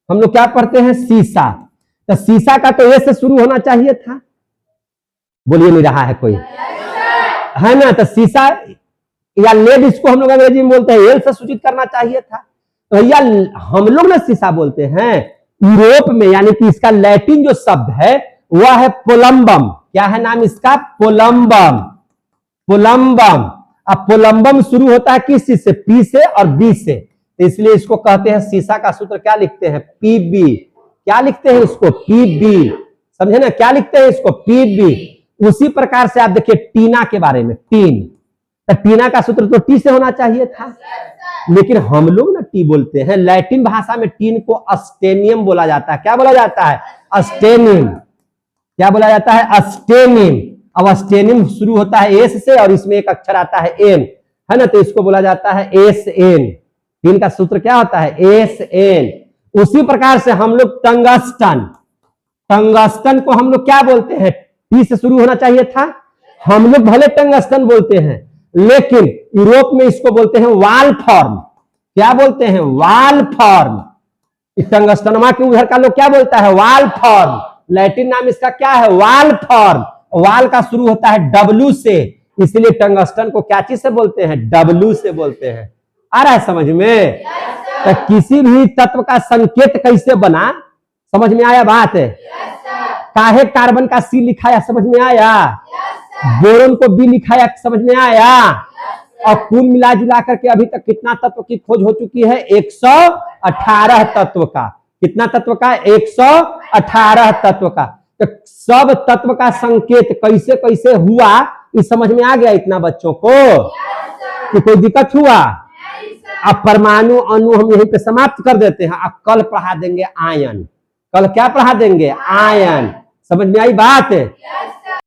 हम लोग क्या पढ़ते हैं? शीशा। तो शीशा का तो ए से शुरू होना चाहिए था। बोलिए नहीं रहा है कोई, है ना? तो शीशा या लेड, इसको हम लोग अंग्रेजी में बोलते हैं, एल से सूचित करना चाहिए था। तो भैया हम लोग ना शीशा बोलते हैं यूरोप में, यानी कि इसका लैटिन जो शब्द है वह है पोलम्बम। क्या है नाम इसका? पोलम्बम। पोलम्बम। अब पोलम्बम शुरू होता है किस चीज से? P से और B से, तो इसलिए इसको कहते हैं शीशा का सूत्र क्या लिखते हैं? PB। क्या लिखते हैं इसको? PB। समझे ना? क्या लिखते हैं इसको? PB। उसी प्रकार से आप देखिए टीना के बारे में, टीन, तो टीना का सूत्र तो T से होना चाहिए था, लेकिन हम लोग ना टी बोलते हैं। लैटिन भाषा में टीन को अस्टेनियम बोला जाता है। क्या बोला जाता है? अस्टेनियम। क्या बोला जाता है? अस्टेनियम। अब अस्टेनियम शुरू होता है एस से, और इसमें एक अक्षर आता है एन, है ना, तो इसको बोला जाता है SN। टीन का सूत्र क्या होता है? SN। उसी प्रकार से हम लोग टंगस्टन, टंगस्टन को हम लोग क्या बोलते हैं? T से शुरू होना चाहिए था। हम लोग भले टंगस्टन बोलते हैं, लेकिन यूरोप में इसको बोलते हैं वाल्फॉर्म। क्या बोलते हैं? वाल फॉर्म। टंगस्टनमा के उधर का लोग क्या बोलता है? वाल फॉर्म। लैटिन नाम इसका क्या है? वाल फॉर्म। वाल का शुरू होता है डब्लू से, इसलिए टंगस्टन को क्या चीज से बोलते हैं? डब्लू से बोलते हैं। आ रहा है समझ में? तो किसी भी तत्व का संकेत कैसे बना, समझ में आया बात है? काहे कार्बन का सी लिखाया, समझ में आया? बोरोन को बी लिखाया, समझ में आया? और कुल मिला जुला करके अभी तक कितना तत्व की खोज हो चुकी है? 118 तत्व का। कितना तत्व का? 118 तत्व का। तो सब तत्व का संकेत कैसे कैसे हुआ, ये समझ में आ गया इतना बच्चों को? कि कोई दिक्कत हुआ? अब परमाणु अणु हम यहीं पे समाप्त कर देते हैं। अब कल पढ़ा देंगे आयन। कल क्या पढ़ा देंगे? आयन। समझ में आई बात?